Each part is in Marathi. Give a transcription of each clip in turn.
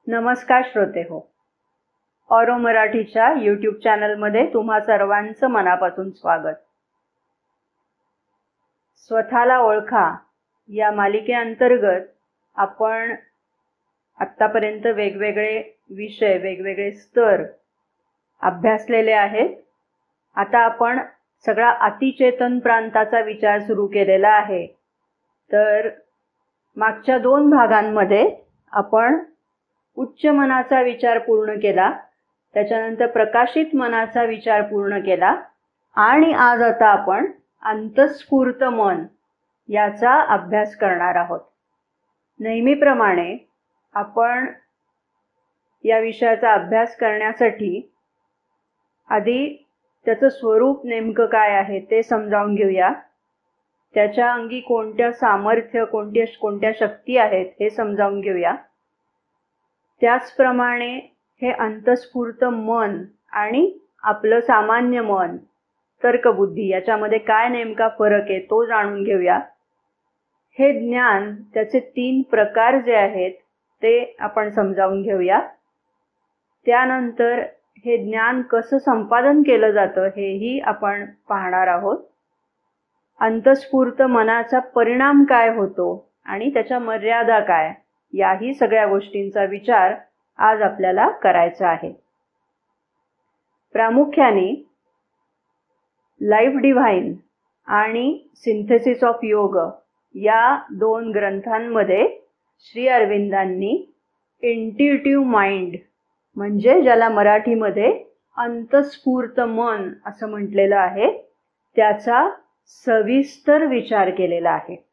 नमस्कार श्रोते हो, ऑरो मराठीच्या यूट्यूब चॅनलमध्ये तुम्हा सर्वांचं मनापासून स्वागत. स्वतःला ओळखा या मालिकेअंतर्गत आपण आत्तापर्यंत वेगवेगळे विषय, वेगवेगळे स्तर अभ्यासलेले आहेत. आता आपण सगळा अतिचेतन प्रांताचा विचार सुरू केलेला आहे. तर मागच्या 2 भागांमध्ये आपण उच्च मनाचा विचार पूर्ण केला, त्याच्यानंतर प्रकाशित मनाचा विचार पूर्ण केला आणि आज आता आपण अंतस्फूर्त मन याचा अभ्यास करणार आहोत. नेहमीप्रमाणे आपण या विषयाचा अभ्यास करण्यासाठी आधी त्याचं स्वरूप नेमकं काय आहे ते समजावून घेऊया. त्याच्या अंगी कोणत्या सामर्थ्य, कोणत्या शक्ती आहेत हे समजावून घेऊया. त्याचप्रमाणे हे अंतस्फूर्त मन आणि आपलं सामान्य मन, तर्कबुद्धी याच्यामध्ये काय नेमका फरक आहे तो जाणून घेऊया. हे ज्ञान, त्याचे 3 प्रकार जे आहेत ते आपण समजावून घेऊया. त्यानंतर हे ज्ञान कसं संपादन केलं जातं हेही आपण पाहणार आहोत. अंतस्फूर्त मनाचा परिणाम काय होतो आणि त्याच्या मर्यादा काय, याही सगळ्या गोष्टींचा विचार आज आपल्याला करायचा आहे. प्रामुख्याने लाईफ डिव्हाइन आणि सिंथेसिस ऑफ योग या 2 ग्रंथांमध्ये श्री अरविंदांनी इंट्युटिव्ह माइंड, म्हणजे ज्याला मराठीमध्ये अंतस्फूर्त मन असं म्हटलेलं आहे, त्याचा सविस्तर विचार केलेला आहे.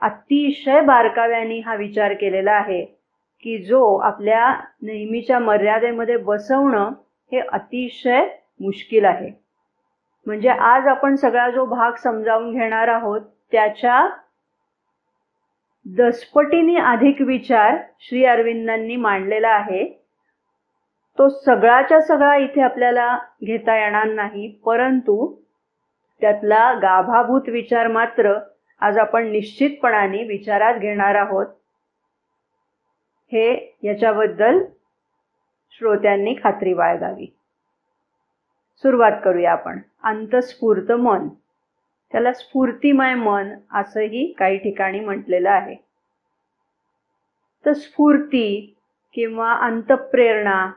अतिशय बारकाव्याने हा विचार केलेला आहे की जो आपल्या नेहमीच्या मर्यादेमध्ये बसवणं हे अतिशय मुश्किल आहे. म्हणजे आज आपण सगळा जो भाग समजावून घेणार आहोत त्याच्या 10 पटीने अधिक विचार श्री अरविंदांनी मांडलेला आहे. तो सगळाच्या सगळा इथे आपल्याला घेता येणार नाही, परंतु त्यातला गाभाभूत विचार मात्र आज आपण निश्चितपणाने विचारात घेणार आहोत. हे याच्याबद्दल श्रोत्यांनी खात्री बाळगावी. सुरुवात करूया आपण. अंतस्फूर्त मन, त्याला स्फूर्तिमय मन असंही काही ठिकाणी म्हटलेलं आहे. तर स्फूर्ती किंवा अंतःप्रेरणा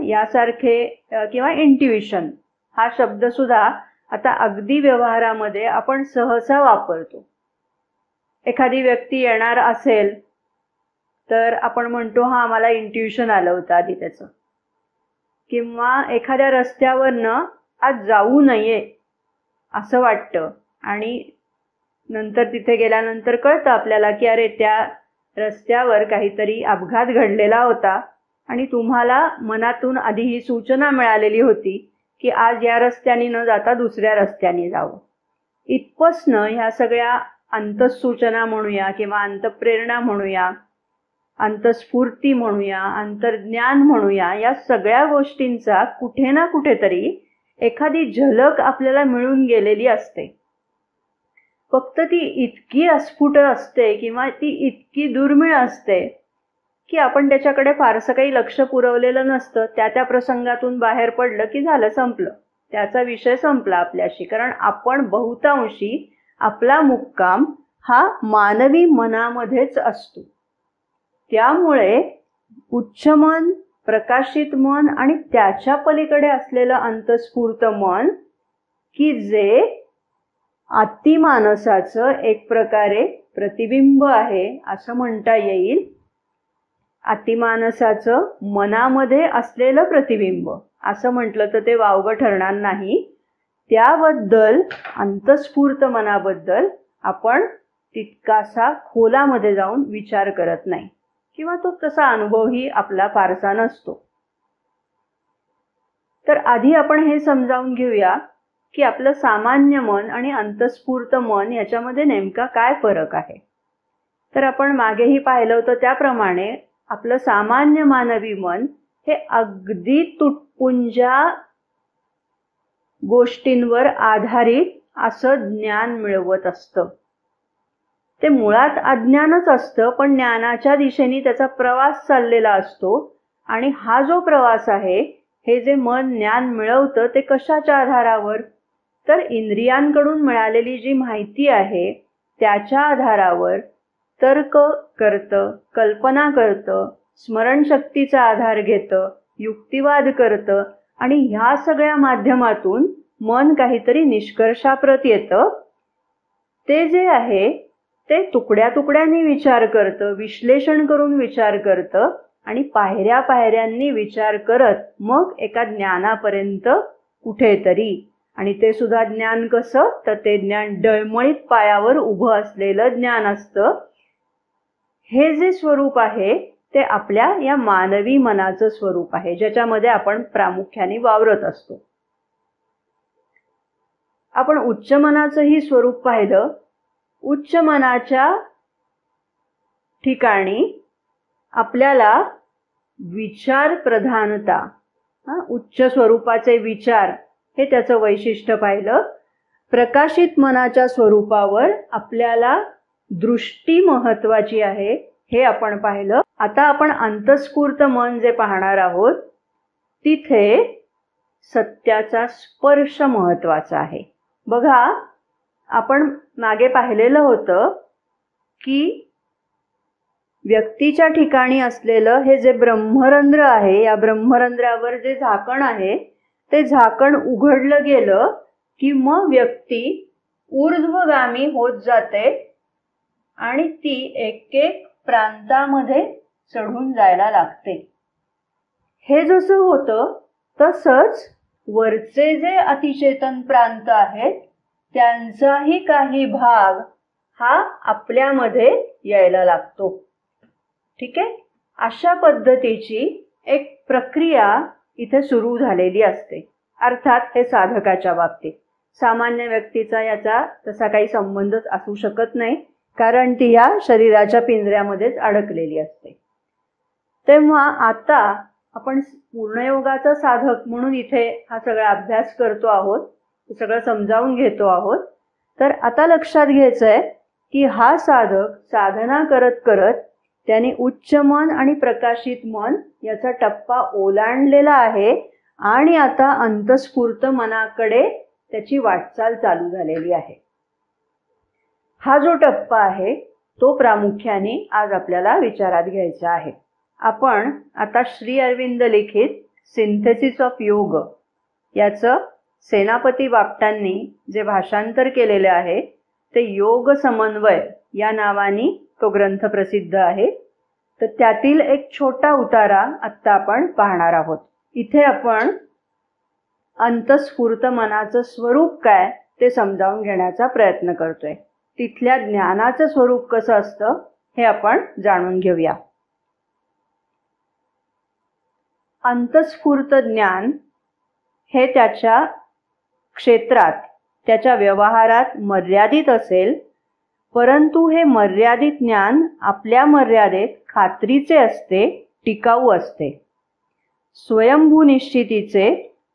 यासारखे किंवा इंट्युइशन हा शब्द सुद्धा आता अगदी व्यवहारामध्ये आपण सहसा वापरतो. एखादी व्यक्ती येणार असेल तर आपण म्हणतो हा मला इंट्युइशन आलं होतं आधी त्याचं. किंवा एखाद्या रस्त्यावरनं आज जाऊ नये असं वाटतं आणि नंतर तिथे गेल्यानंतर कळतं आपल्याला की अरे त्या रस्त्यावर काहीतरी अपघात घडलेला होता आणि तुम्हाला मनातून आधी ही सूचना मिळालेली होती की आज या रस्त्याने न जाता दुसऱ्या रस्त्याने जावं. इथपासनं ह्या सगळ्या अंतःसूचना म्हणूया किंवा अंतःप्रेरणा म्हणूया, अंतस्फूर्ती म्हणूया, अंतर्ज्ञान म्हणूया, या सगळ्या गोष्टींचा कुठे ना कुठेतरी एखादी झलक आपल्याला मिळून गेलेली असते. फक्त ती इतकी अस्फुट असते किंवा ती इतकी दुर्मिळ असते की आपण त्याच्याकडे फारसं काही लक्ष पुरवलेलं नसतं. त्या प्रसंगातून बाहेर पडलं की झालं, संपलं, त्याचा विषय संपला आपल्याशी. कारण आपण बहुतांशी आपला मुक्काम हा मानवी मनामध्येच असतो. त्यामुळे उच्च मन, प्रकाशित मन आणि त्याच्या पलीकडे असलेलं अंतस्फूर्त मन की जे अतिमानसाचं एक प्रकारे प्रतिबिंब आहे असं म्हणता येईल. अतिमानसाचं मनामध्ये असलेलं प्रतिबिंब असं म्हटलं तर ते वावगं ठरणार नाही. त्याबद्दल, अंतस्फूर्त मनाबद्दल आपण तितकासा खोलामध्ये जाऊन विचार करत नाही किंवा तो तसा अनुभवही आपला फारसा नसतो. तर आधी आपण हे समजावून घेऊया की आपलं सामान्य मन आणि अंतस्फूर्त मन याच्यामध्ये नेमका काय फरक आहे. तर आपण मागेही पाहिलं होतं त्याप्रमाणे आपलं सामान्य मानवी मन हे अगदी तुटपुंजा गोष्टींवर आधारित असं ज्ञान मिळवत असतं. ते मुळात अज्ञानच असतं, पण ज्ञानाच्या दिशेने त्याचा प्रवास चाललेला असतो. आणि हा जो प्रवास आहे, हे जे मन ज्ञान मिळवतं ते कशाच्या आधारावर? तर इंद्रियांकडून मिळालेली जी माहिती आहे त्याच्या आधारावर तर्क करतं, कल्पना करतं, स्मरणशक्तीचा आधार घेतं, युक्तिवाद करतं आणि ह्या सगळ्या माध्यमातून मन काहीतरी निष्कर्षाप्रत येतं. ते जे आहे ते तुकड्या तुकड्यांनी विचार करतं, विश्लेषण करून विचार करतं आणि पायऱ्या पायऱ्यांनी विचार करत मग एका ज्ञानापर्यंत कुठेतरी. आणि ते सुद्धा ज्ञान कसं? तर ते ज्ञान डळमळीत पायावर उभं असलेलं ज्ञान असतं. हे जे स्वरूप आहे ते आपल्या या मानवी मनाचं स्वरूप आहे, ज्याच्यामध्ये आपण प्रामुख्याने वावरत असतो. आपण उच्च मनाचंही स्वरूप पाहिलं. उच्च मनाच्या ठिकाणी आपल्याला विचार प्रधानता, उच्च स्वरूपाचे विचार हे त्याचं वैशिष्ट्य पाहिलं. प्रकाशित मनाच्या स्वरूपावर आपल्याला दृष्टी महत्वाची आहे हे आपण पाहिलं. आता आपण अंतस्फूर्त मन जे पाहणार आहोत तिथे सत्याचा स्पर्श महत्वाचा आहे. बघा, आपण मागे पाहिलेलं होतं की व्यक्तीच्या ठिकाणी असलेलं हे जे ब्रह्मरंध्र आहे, या ब्रह्मरंध्रावर जे झाकण आहे ते झाकण उघडलं गेलं की मग व्यक्ती ऊर्ध्वगामी होत जाते आणि ती एक एक प्रांतामध्ये चढून जायला लागते. हे जसं होतं तसंच वरचे जे अतिचेतन प्रांत आहेत त्यांचाही काही भाग हा आपल्यामध्ये यायला लागतो. ठीक आहे. अशा पद्धतीची एक प्रक्रिया इथे सुरू झालेली असते. अर्थात हे साधकाच्या बाबतीत. सामान्य व्यक्तीचा याचा तसा काही संबंधच असू शकत नाही, कारण ती या शरीराच्या पिंजऱ्यामध्येच अडकलेली असते. तेव्हा आता आपण पूर्णयोगाचा साधक म्हणून इथे हा सगळा अभ्यास करतो आहोत, हे सगळं समजावून घेतो आहोत. तर आता लक्षात घ्यायचंय की हा साधक साधना करत करत त्याने उच्च मन आणि प्रकाशित मन याचा टप्पा ओलांडलेला आहे आणि आता अंतस्फूर्त मनाकडे त्याची वाटचाल चालू झालेली आहे. हा जो टप्पा आहे तो प्रामुख्याने आज आपल्याला विचारात घ्यायचा आहे. आपण आता श्री अरविंद लिखित सिंथेसिस ऑफ योग याचं सेनापती बापटांनी जे भाषांतर केलेले आहे ते योग समन्वय या नावाने तो ग्रंथ प्रसिद्ध आहे. तर त्यातील एक छोटा उतारा आत्ता आपण पाहणार आहोत. इथे आपण अंतस्फूर्त मनाचं स्वरूप काय ते समजावून घेण्याचा प्रयत्न करतोय. तिथल्या ज्ञानाचं स्वरूप कसं असतं हे आपण जाणून घेऊया. अंतस्फूर्त ज्ञान हे त्याच्या क्षेत्रात, त्याच्या व्यवहारात मर्यादित असेल, परंतु हे मर्यादित ज्ञान आपल्या मर्यादेत खात्रीचे असते, टिकाऊ असते, स्वयंभू निश्चितीचे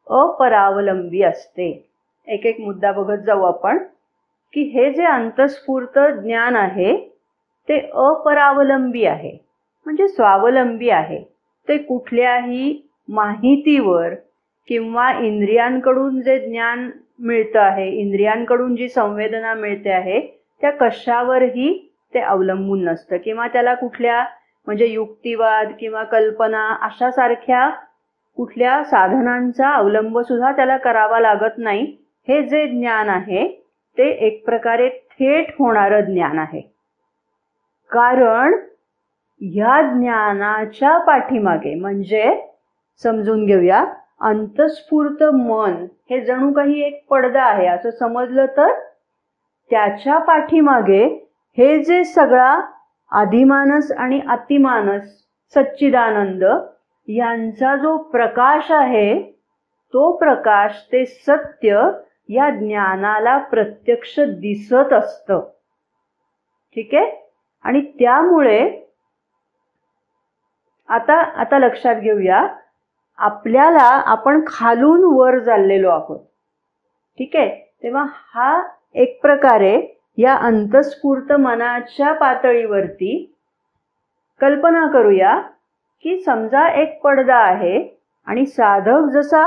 अपरावलंबी असते. एक एक मुद्दा बघत जाऊ आपण की हे जे अंतस्फूर्त ज्ञान आहे ते अपरावलंबी आहे, म्हणजे स्वावलंबी आहे. ते कुठल्याही माहितीवर किंवा इंद्रियांकडून जे ज्ञान मिळतं आहे, इंद्रियांकडून जी संवेदना मिळते आहे त्या कशावरही ते अवलंबून नसतं, किंवा त्याला कुठल्या म्हणजे युक्तिवाद किंवा कल्पना अशासारख्या कुठल्या साधनांचा अवलंब सुद्धा त्याला करावा लागत नाही. हे जे ज्ञान आहे ते एक प्रकारे थेट होणारं ज्ञान आहे. कारण ह्या ज्ञानाच्या पाठीमागे, म्हणजे समजून घेऊया, अंतस्फूर्त मन हे जणू काही एक पडदा आहे असं समजलं तर त्याच्या पाठीमागे हे जे सगळा आदिमानस आणि अतिमानस सच्चिदानंद यांचा जो प्रकाश आहे तो प्रकाश, ते सत्य या ज्ञानाला प्रत्यक्ष दिसत असतं. ठीक आहे. आणि त्यामुळे आता लक्षात घेऊया, आपल्याला आपण खालून वर चाललेलो आहोत. ठीक आहे. तेव्हा हा एक प्रकारे या अंतस्फूर्त मनाच्या पातळीवरती कल्पना करूया की समजा एक पडदा आहे आणि साधक जसा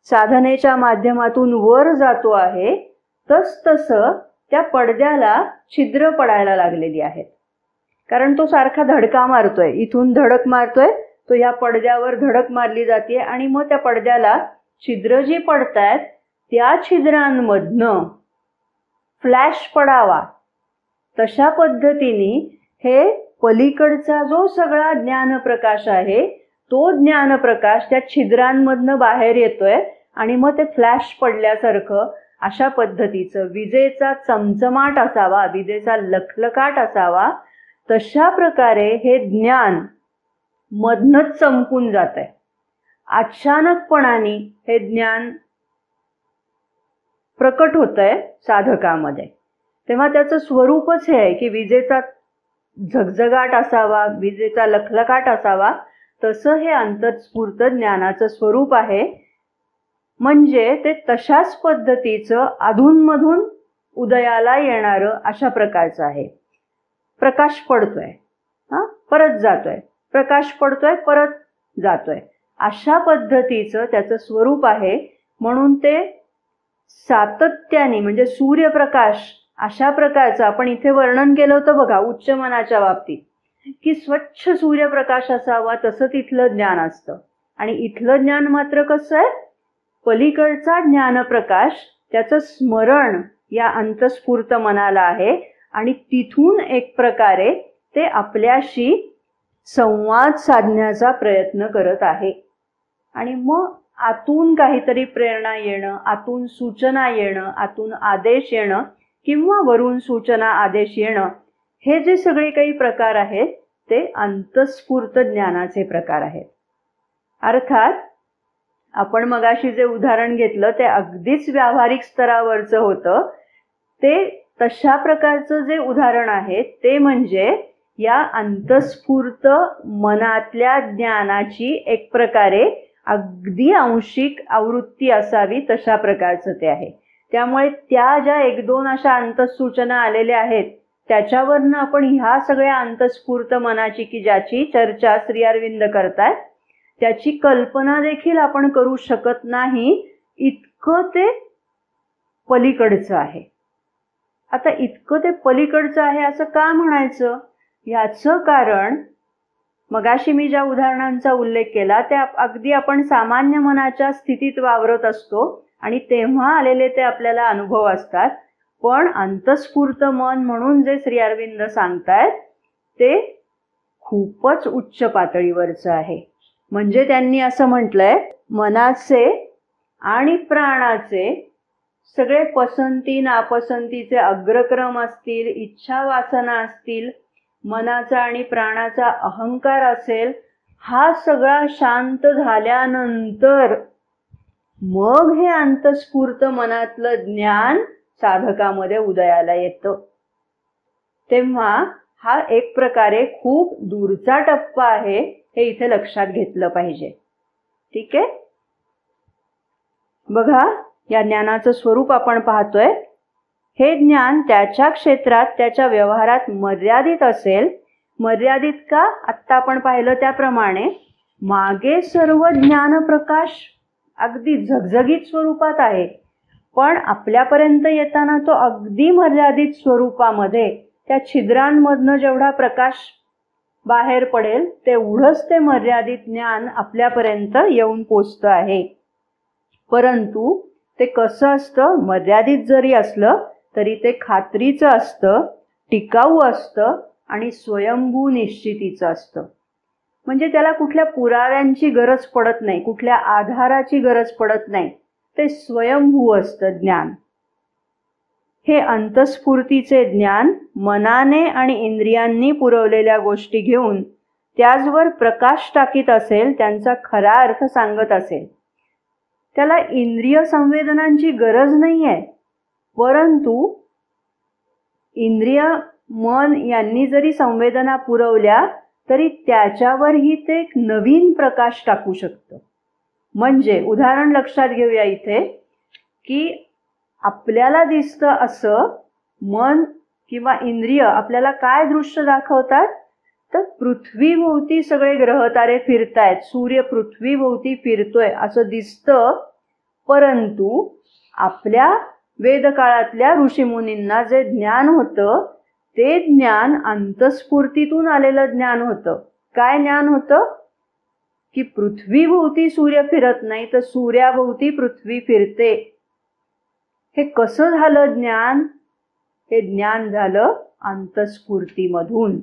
साधनेच्या माध्यमातून वर जातो आहे तसतसं त्या पडद्याला छिद्र पडायला लागलेली आहेत. कारण तो सारखा धडका मारतोय, इथून धडक मारतोय, तो ह्या पडद्यावर धडक मारली जाते आणि मग त्या पडद्याला छिद्र जी पडतायत त्या छिद्रांमधनं फ्लॅश पडावा तशा पद्धतीने हे पलीकडचा जो सगळा ज्ञानप्रकाश आहे तो ज्ञानप्रकाश त्या छिद्रांमधनं बाहेर येतोय आणि मग ते फ्लॅश पडल्यासारखं अशा पद्धतीचं विजेचा चमचमाट असावा, विजेचा लखलखाट असावा, तशा प्रकारे हे ज्ञान मधनच चमकून जात आहे. अचानकपणाने हे ज्ञान प्रकट होतंय साधकामध्ये. तेव्हा त्याचं स्वरूपच हे आहे की विजेचा झगझगाट असावा, विजेचा लखलखाट असावा, तसं हे अंतस्फूर्त ज्ञानाचं स्वरूप आहे. म्हणजे ते तशाच पद्धतीचं अधूनमधून उदयाला येणारं अशा प्रकारचं आहे. प्रकाश पडतोय, परत जातोय, प्रकाश पडतोय, परत जातोय, अशा पद्धतीचं त्याचं स्वरूप आहे. म्हणून ते सातत्याने म्हणजे सूर्यप्रकाश अशा प्रकारचं आपण इथे वर्णन केलं होतं बघा उच्च मनाच्या बाबतीत की स्वच्छ सूर्यप्रकाश असावा, तसं तिथलं ज्ञान असतं. आणि इथलं ज्ञान मात्र कसं आहे, पलीकडचा ज्ञानप्रकाश त्याचं स्मरण या अंतस्फूर्त मनाला आहे आणि तिथून एक प्रकारे ते आपल्याशी संवाद साधण्याचा प्रयत्न करत आहे. आणि मग आतून काहीतरी प्रेरणा येणं, आतून सूचना येणं, आतून आदेश येणं किंवा वरून सूचना आदेश येणं, हे जे सगळे काही प्रकार आहेत ते अंतस्फूर्त ज्ञानाचे प्रकार आहेत. अर्थात आपण मगाशी जे उदाहरण घेतलं ते अगदीच व्यावहारिक स्तरावरचं होतं. ते तशा प्रकारचं जे उदाहरण आहे ते म्हणजे या अंतस्फूर्त मनातल्या ज्ञानाची एक प्रकारे अगदी आंशिक आवृत्ती असावी तशा प्रकारचं ते आहे. त्यामुळे त्या ज्या एक दोन अशा अंतःसूचना आलेल्या आहेत त्याच्यावरनं आपण ह्या सगळ्या अंतस्फूर्त मनाची की ज्याची चर्चा श्री अरविंद करतायत त्याची कल्पना देखील आपण करू शकत नाही, इतकं ते पलीकडचं आहे. आता इतकं ते पलीकडचं आहे असं का म्हणायचं, याचं कारण मगाशी मी ज्या उदाहरणांचा उल्लेख केला त्या अगदी आपण सामान्य मनाच्या स्थितीत वावरत असतो आणि तेव्हा आलेले ते आपल्याला अनुभव असतात. पण अंतस्फूर्त मन म्हणून जे श्री अरविंद सांगतायत ते खूपच उच्च पातळीवरचं आहे. म्हणजे त्यांनी असं म्हटलंय, मनाचे आणि प्राणाचे सगळे पसंती नापसंतीचे अग्रक्रम असतील, इच्छा वासना असतील, मनाचा आणि प्राणाचा अहंकार असेल, हा सगळा शांत झाल्यानंतर मग हे अंतस्फूर्त मनातलं ज्ञान साधकामध्ये उदयाला येतं. तेव्हा हा एक प्रकारे खूप दूरचा टप्पा आहे, हे इथे लक्षात घेतलं पाहिजे. ठीक आहे, बघा या ज्ञानाचं स्वरूप आपण पाहतोय. हे ज्ञान त्याच्या क्षेत्रात त्याच्या व्यवहारात मर्यादित असेल. मर्यादित का, आत्ता आपण पाहिलं त्याप्रमाणे मागे सर्व ज्ञानप्रकाश अगदी झगझगीत स्वरूपात आहे, पण आपल्यापर्यंत येताना तो अगदी मर्यादित स्वरूपामध्ये त्या छिद्रांमधनं जेवढा प्रकाश बाहेर पडेल तेवढंच ते मर्यादित ज्ञान आपल्यापर्यंत येऊन पोचतं आहे. परंतु ते कसं असतं, मर्यादित जरी असलं तरी ते खात्रीचं असतं, टिकाऊ असतं आणि स्वयंभू निश्चितीचं असतं. म्हणजे त्याला कुठल्या पुराव्यांची गरज पडत नाही, कुठल्या आधाराची गरज पडत नाही, ते स्वयंभू असतं ज्ञान. हे अंतस्फूर्तीचे ज्ञान मनाने आणि इंद्रियांनी पुरवलेल्या गोष्टी घेऊन त्याचवर प्रकाश टाकीत असेल, त्यांचा खरा अर्थ सांगत असेल. त्याला इंद्रिय संवेदनांची गरज नाही आहे, परंतु इंद्रिय मन यांनी जरी संवेदना पुरवल्या तरी त्याच्यावरही ते एक नवीन प्रकाश टाकू शकतं. म्हणजे उदाहरण लक्षात घेऊया इथे की आपल्याला दिसतं असं मन किंवा इंद्रिय आपल्याला काय दृश्य दाखवतात, तर पृथ्वीभोवती सगळे ग्रह तारे फिरतायत, सूर्य पृथ्वीभोवती फिरतोय असं दिसतं. परंतु आपल्या वेदकाळातल्या ऋषीमुनींना जे ज्ञान होतं ते ज्ञान अंतस्फूर्तीतून आलेलं ज्ञान होतं. काय ज्ञान होतं? की पृथ्वीभोवती सूर्य फिरत नाही, तर सूर्याभोवती पृथ्वी फिरते. हे कसं झालं ज्ञान? हे ज्ञान झालं अंतस्फूर्तीमधून.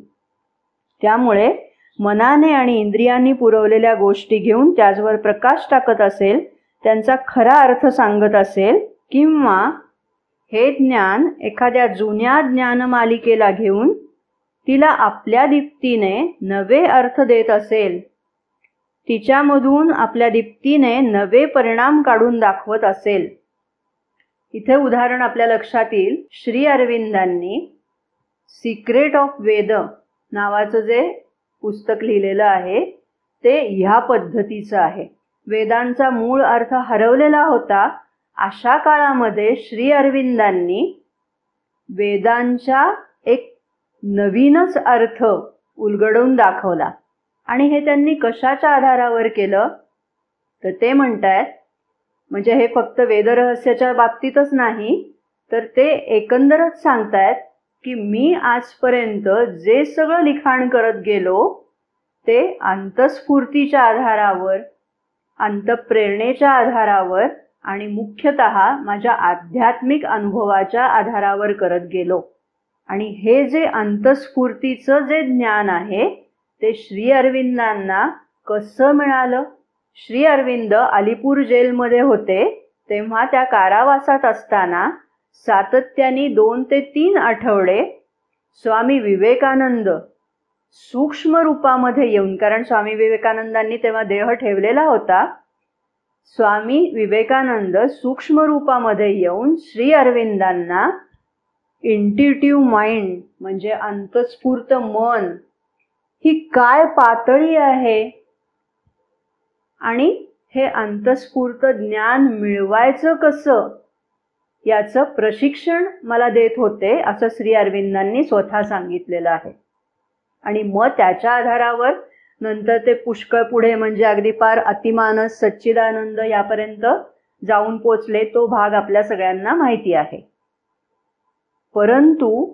त्यामुळे मनाने आणि इंद्रियांनी पुरवलेल्या गोष्टी घेऊन त्याचवर प्रकाश टाकत असेल, त्यांचा खरा अर्थ सांगत असेल, किंवा हे ज्ञान एखाद्या जुन्या ज्ञानमालिकेला घेऊन तिला आपल्या दीप्तीने नवे अर्थ देत असेल, तिच्यामधून आपल्या दीप्तीने नवे परिणाम काढून दाखवत असेल. इथे उदाहरण आपल्या लक्षात येईल. श्री अरविंदांनी सिक्रेट ऑफ वेद नावाचं जे पुस्तक लिहिलेलं आहे ते ह्या पद्धतीचं आहे. वेदांचा मूळ अर्थ हरवलेला होता. अशा काळामध्ये श्री अरविंदांनी वेदांच्या एक नवीनच अर्थ उलगडून दाखवला. आणि हे त्यांनी कशाच्या आधारावर केलं? तर ते म्हणतायत, म्हणजे हे फक्त वेदरहस्याच्या बाबतीतच नाही, तर ते एकंदरच सांगतायत की मी आजपर्यंत जे सगळं लिखाण करत गेलो ते अंतस्फूर्तीच्या आधारावर, अंतप्रेरणेच्या आधारावर आणि मुख्यतः माझ्या आध्यात्मिक अनुभवाच्या आधारावर करत गेलो. आणि हे जे अंतस्फूर्तीचं जे ज्ञान आहे ते श्री अरविंदांना कसं मिळालं? श्री अरविंद अलीपूर जेलमध्ये होते तेव्हा त्या कारावासात असताना सातत्याने 2 ते 3 आठवडे स्वामी विवेकानंद सूक्ष्म रूपामध्ये येऊन, कारण स्वामी विवेकानंदांनी तेव्हा देह ठेवलेला होता, स्वामी विवेकानंद सूक्ष्म रूपामध्ये येऊन श्री अरविंदांना इंट्युटिव्ह माइंड म्हणजे अंतस्फूर्त मन ही काय पातळी आहे आणि हे अंतस्फूर्त ज्ञान मिळवायचं कसं याचं प्रशिक्षण मला देत होते असं श्री अरविंदांनी स्वतः सांगितलेलं आहे. आणि मग त्याच्या आधारावर नंतर ते पुष्कळ पुढे म्हणजे अगदी पार अतिमानस सच्चिदानंद यापर्यंत जाऊन पोचले. तो भाग आपल्या सगळ्यांना माहिती आहे. परंतु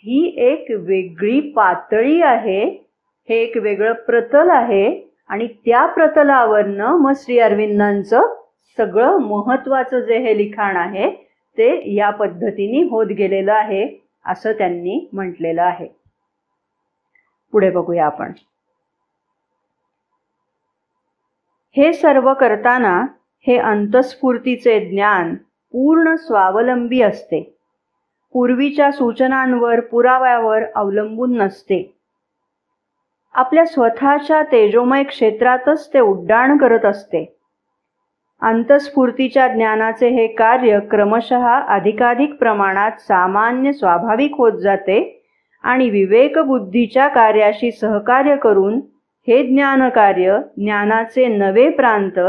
ही एक वेगळी पातळी आहे, हे एक वेगळं प्रतल आहे. आणि त्या प्रतलावरनं मग श्री अरविंदांचं सगळं महत्वाचं जे हे लिखाण आहे ते या पद्धतीने होत गेलेलं आहे असं त्यांनी म्हटलेलं आहे. पुढे बघूया आपण. हे सर्व करताना हे अंतस्फूर्तीचे ज्ञान पूर्ण स्वावलंबी असते, पूर्वीच्या सूचनांवर पुराव्यावर अवलंबून नसते. आपल्या स्वतःच्या तेजोमय क्षेत्रातच ते उड्डाण करत असते. अंतस्फूर्तीच्या ज्ञानाचे हे कार्य क्रमशः अधिकाधिक प्रमाणात सामान्य स्वाभाविक होत जाते आणि विवेकबुद्धीच्या कार्याशी सहकार्य करून हे ज्ञानकार्य ज्ञानाचे नवे प्रांत,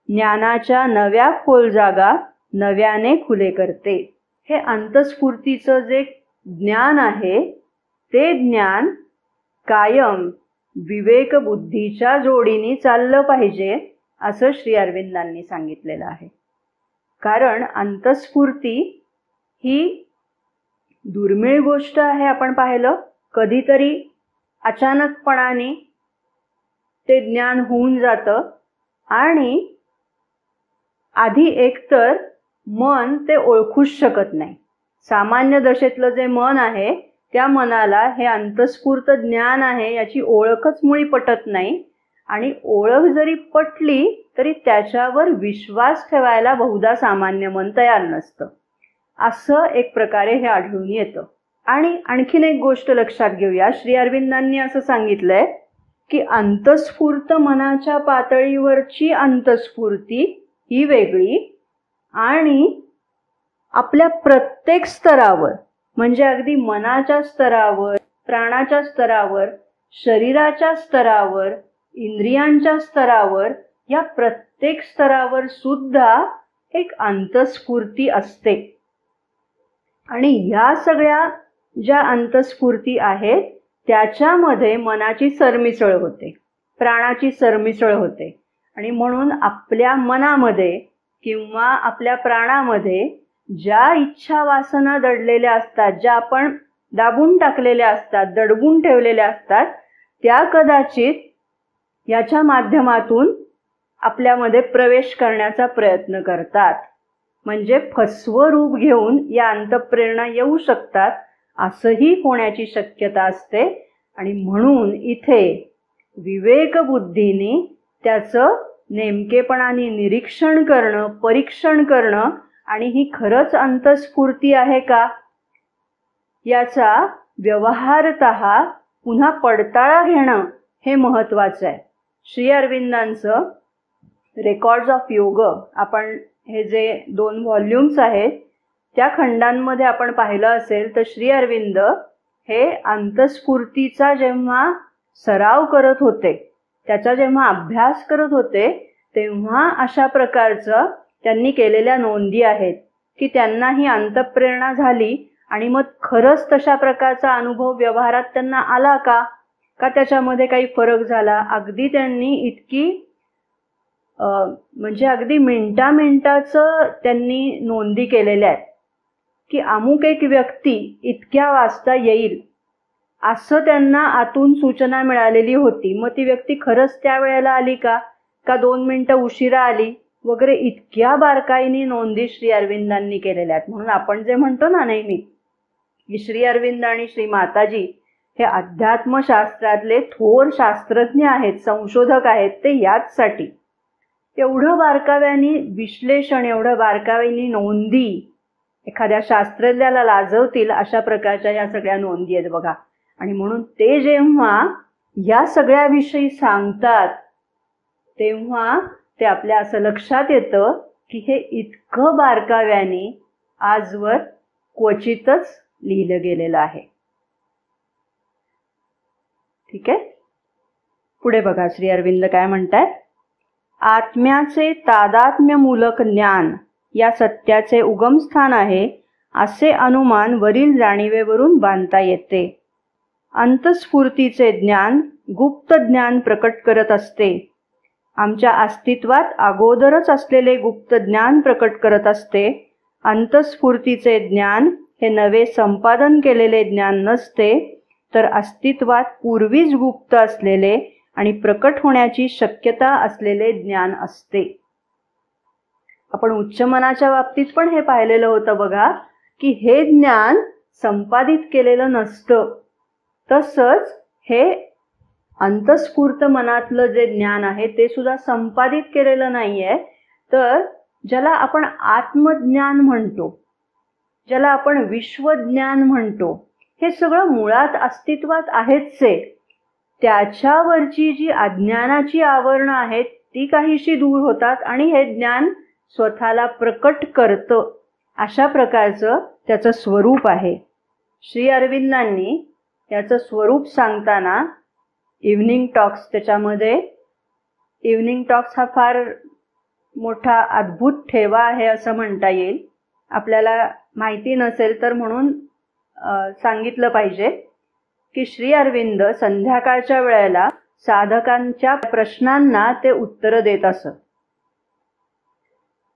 ज्ञानाच्या नव्या खोल जागा नव्याने खुले करते. हे अंतस्फूर्तीचं जे ज्ञान आहे ते ज्ञान कायम विवेकबुद्धीच्या जोडीने चाललं पाहिजे असं श्री अरविंदांनी सांगितलेलं आहे. कारण अंतस्फूर्ती ही दुर्मिळ गोष्ट आहे. आपण पाहिलं कधीतरी अचानकपणाने ते ज्ञान होऊन जातं आणि आधी एकतर मन ते ओळखूच शकत नाही. सामान्य दशेतलं जे मन आहे त्या मनाला हे अंतस्फूर्त ज्ञान आहे याची ओळखच मुळी पटत नाही. आणि ओळख जरी पटली तरी त्याच्यावर विश्वास ठेवायला बहुधा सामान्य मन तयार नसतं. असं एक प्रकारे हे आढळून येतं. आणि आणखीन एक गोष्ट लक्षात घेऊया. श्री अरविंदांनी असं सांगितलंय की अंतस्फूर्त मनाच्या पातळीवरची अंतस्फूर्ती ही वेगळी आणि आपल्या प्रत्येक स्तरावर म्हणजे अगदी मनाच्या स्तरावर, प्राणाच्या स्तरावर, शरीराच्या स्तरावर, इंद्रियांच्या स्तरावर, या प्रत्येक स्तरावर सुद्धा एक अंतस्फूर्ती असते. आणि ह्या सगळ्या ज्या अंतस्फूर्ती आहेत त्याच्यामध्ये मनाची सरमिसळ होते, प्राणाची सरमिसळ होते. आणि म्हणून आपल्या मनामध्ये किंवा आपल्या प्राणामध्ये ज्या इच्छा वासना दडलेल्या असतात, ज्या आपण दाबून टाकलेल्या असतात, दडवून ठेवलेल्या असतात, त्या कदाचित याच्या माध्यमातून आपल्यामध्ये प्रवेश करण्याचा प्रयत्न करतात. म्हणजे फसवं रूप घेऊन या अंतःप्रेरणा येऊ शकतात, असंही होण्याची शक्यता असते. आणि म्हणून इथे विवेकबुद्धीने त्याचं नेमकेपणाने निरीक्षण करणं, परीक्षण करणं आणि ही खरंच अंतस्फूर्ती आहे का याचा व्यवहारतः पुन्हा पडताळा घेणं हे महत्त्वाचं आहे. श्री अरविंदांचं रेकॉर्ड्स ऑफ योग, आपण हे जे 2 व्हॉल्यूम्स आहेत त्या खंडांमध्ये आपण पाहिलं असेल तर श्री अरविंद हे अंतस्फूर्तीचा जेव्हा सराव करत होते, त्याचा जेव्हा अभ्यास करत होते, तेव्हा अशा प्रकारचं त्यांनी केलेल्या नोंदी आहेत की त्यांना ही अंतःप्रेरणा झाली आणि मग खरंच तशा प्रकारचा अनुभव व्यवहारात त्यांना आला का त्याच्यामध्ये काही फरक झाला. अगदी त्यांनी इतकी म्हणजे अगदी मिनिटाचं त्यांनी नोंदी केलेल्या आहेत की अमुक एक व्यक्ती इतक्या वाजता येईल असं त्यांना आतून सूचना मिळालेली होती. मग ती व्यक्ती खरंच त्या वेळेला आली का 2 मिनिटं उशिरा आली वगैरे, इतक्या बारकाईने नोंदी श्री अरविंदांनी केलेल्या आहेत. म्हणून आपण जे म्हणतो ना नेहमी की श्री अरविंद आणि श्री माताजी हे अध्यात्मशास्त्रातले थोर शास्त्रज्ञ आहेत, संशोधक आहेत. ते याचसाठी एवढं बारकाव्याने विश्लेषण, एवढं बारकाव्याने नोंदी एखाद्या शास्त्रज्ञाला लाजवतील अशा प्रकारच्या या सगळ्या नोंदी आहेत बघा. आणि म्हणून ते जेव्हा या सगळ्याविषयी सांगतात तेव्हा ते आपल्या असं लक्षात येतं की हे इतकं बारकाव्याने आजवर क्वचितच लिहिलं गेलेलं आहे. ठीक आहे, पुढे बघा श्री अरविंद काय म्हणतात. आत्म्याचे तादात्म्यमूलक ज्ञान या सत्याचे उगमस्थान आहे असे अनुमान वरील जाणीवेवरून बांधता येते. अंतस्फूर्तीचे ज्ञान गुप्त ज्ञान प्रकट करत असते. आमच्या अस्तित्वात अगोदरच असलेले गुप्त ज्ञान प्रकट करत असते. अंतस्फूर्तीचे ज्ञान हे नवे संपादन केलेले ज्ञान नसते, तर अस्तित्वात पूर्वीच गुप्त असलेले आणि प्रकट होण्याची शक्यता असलेले ज्ञान असते. आपण उच्च मनाच्या बाबतीत पण हे पाहिलेलं होतं बघा की हे ज्ञान संपादित केलेलं नसतं. तसंच हे अंतस्फूर्त मनातलं जे ज्ञान आहे ते सुद्धा संपादित केलेलं नाहीये. तर ज्याला आपण आत्मज्ञान म्हणतो, ज्याला आपण विश्वज्ञान म्हणतो, हे सगळं मुळात अस्तित्वात आहेच आहे. त्याच्यावरची जी अज्ञानाची आवरणं आहेत ती काहीशी दूर होतात आणि हे ज्ञान स्वतःला प्रकट करतं. अशा प्रकारचं त्याचं स्वरूप आहे. श्री अरविंदांनी याचं स्वरूप सांगताना इव्हनिंग टॉक्स, त्याच्यामध्ये इव्हनिंग टॉक्स हा फार मोठा अद्भुत ठेवा आहे असं म्हणता येईल. आपल्याला माहिती नसेल तर म्हणून सांगितलं पाहिजे की श्री अरविंद संध्याकाळच्या वेळेला साधकांच्या प्रश्नांना ते उत्तरं देत असत.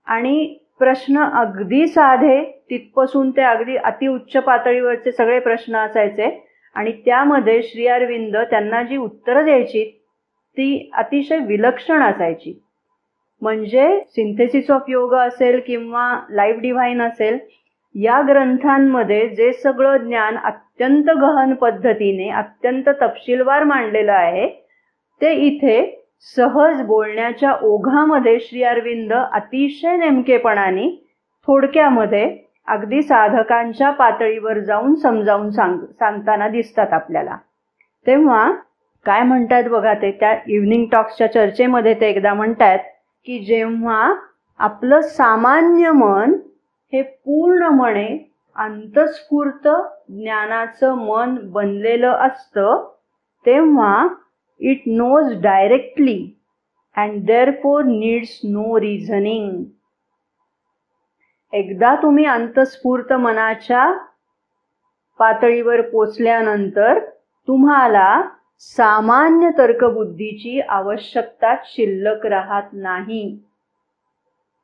आणि प्रश्न अगदी साधे तिथपासून ते अगदी अतिउच्च पातळीवरचे सगळे प्रश्न असायचे आणि त्यामध्ये श्री अरविंद त्यांना जी उत्तरं द्यायची ती अतिशय विलक्षण असायची. म्हणजे सिंथेसिस ऑफ योगा असेल किंवा लाईफ डिव्हाइन असेल, या ग्रंथांमध्ये जे सगळं ज्ञान अत्यंत गहन पद्धतीने अत्यंत तपशीलवार मांडलेलं आहे ते इथे सहज बोलण्याच्या ओघामध्ये श्री अरविंद अतिशय नेमकेपणाने थोडक्यामध्ये अगदी साधकांच्या पातळीवर जाऊन समजावून सांगताना दिसतात आपल्याला. तेव्हा काय म्हणतात बघा, ते त्या इव्हनिंग टॉक्सच्या चर्चेमध्ये ते एकदा म्हणतात की जेव्हा आपलं सामान्य मन हे पूर्णपणे अंतस्फूर्त ज्ञानाचं मन बनलेलं असतं तेव्हा it knows directly and therefore needs no reasoning. एकदा तुम्ही अंतस्फूर्त मनाच्या पातळीवर पोचल्यानंतर तुम्हाला सामान्य तर्कबुद्धीची आवश्यकता शिल्लक राहत नाही.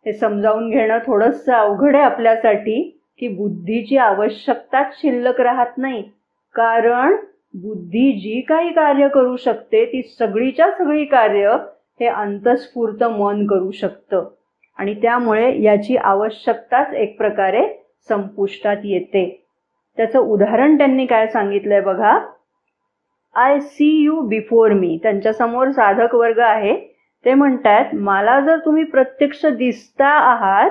हे समजावून घेणं थोडंसं अवघड आहे आपल्यासाठी की बुद्धीची आवश्यकताच शिल्लक राहत नाही, कारण बुद्धी जी काही कार्य करू शकते ती सगळीच्या सगळी कार्य हे अंतस्फूर्त मन करू शकतं आणि त्यामुळे याची आवश्यकताच एक प्रकारे संपुष्टात येते. त्याचं उदाहरण त्यांनी काय सांगितलंय बघा. I see you before me. त्यांच्यासमोर साधक वर्ग आहे. ते म्हणतात मला जर तुम्ही प्रत्यक्ष दिसता आहात,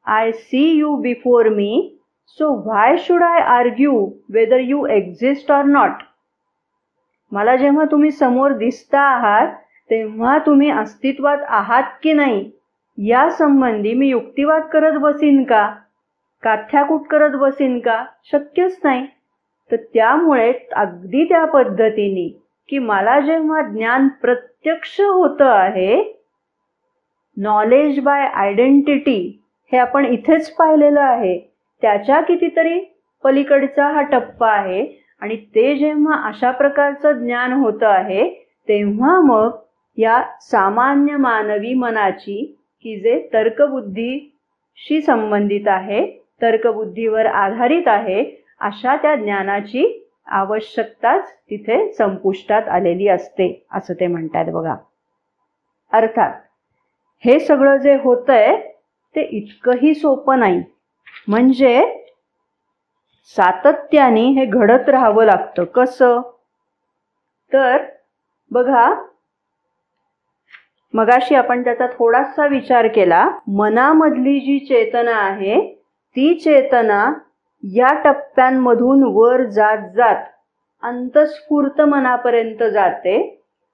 I see you before me, so why should I argue whether you exist or not. मला जेव्हा तुम्ही समोर दिसता आहात तेव्हा तुम्ही अस्तित्वात आहात की नाही या संबंधी मी युक्तिवाद करत बसीन का, काथ्याकूट करत बसीन का? शक्यच नाही. तर त्यामुळे अगदी त्या पद्धतीने की मला जेव्हा ज्ञान प्रत्यक्ष होतं आहे, नॉलेज बाय आयडेंटिटी, हे आपण इथेच पाहिलेलं आहे, त्याच्या कितीतरी पलीकडचा हा टप्पा आहे. आणि ते जेव्हा अशा प्रकारचं ज्ञान होतं आहे तेव्हा मग या सामान्य मानवी मनाची की जे तर्कबुद्धीशी संबंधित आहे, तर्कबुद्धीवर आधारित आहे, अशा त्या ज्ञानाची आवश्यकताच तिथे संपुष्टात आलेली असते असं ते म्हणतात बघा. अर्थात हे सगळं जे होतंय ते इतकंही सोपं नाही. म्हणजे सातत्याने हे घडत राहावं लागतं. कसं तर बघा, मगाशी आपण त्याचा थोडासा विचार केला. मनामधली जी चेतना आहे ती चेतना या टप्प्यांमधून वर जात जात अंतस्फूर्त मनापर्यंत जाते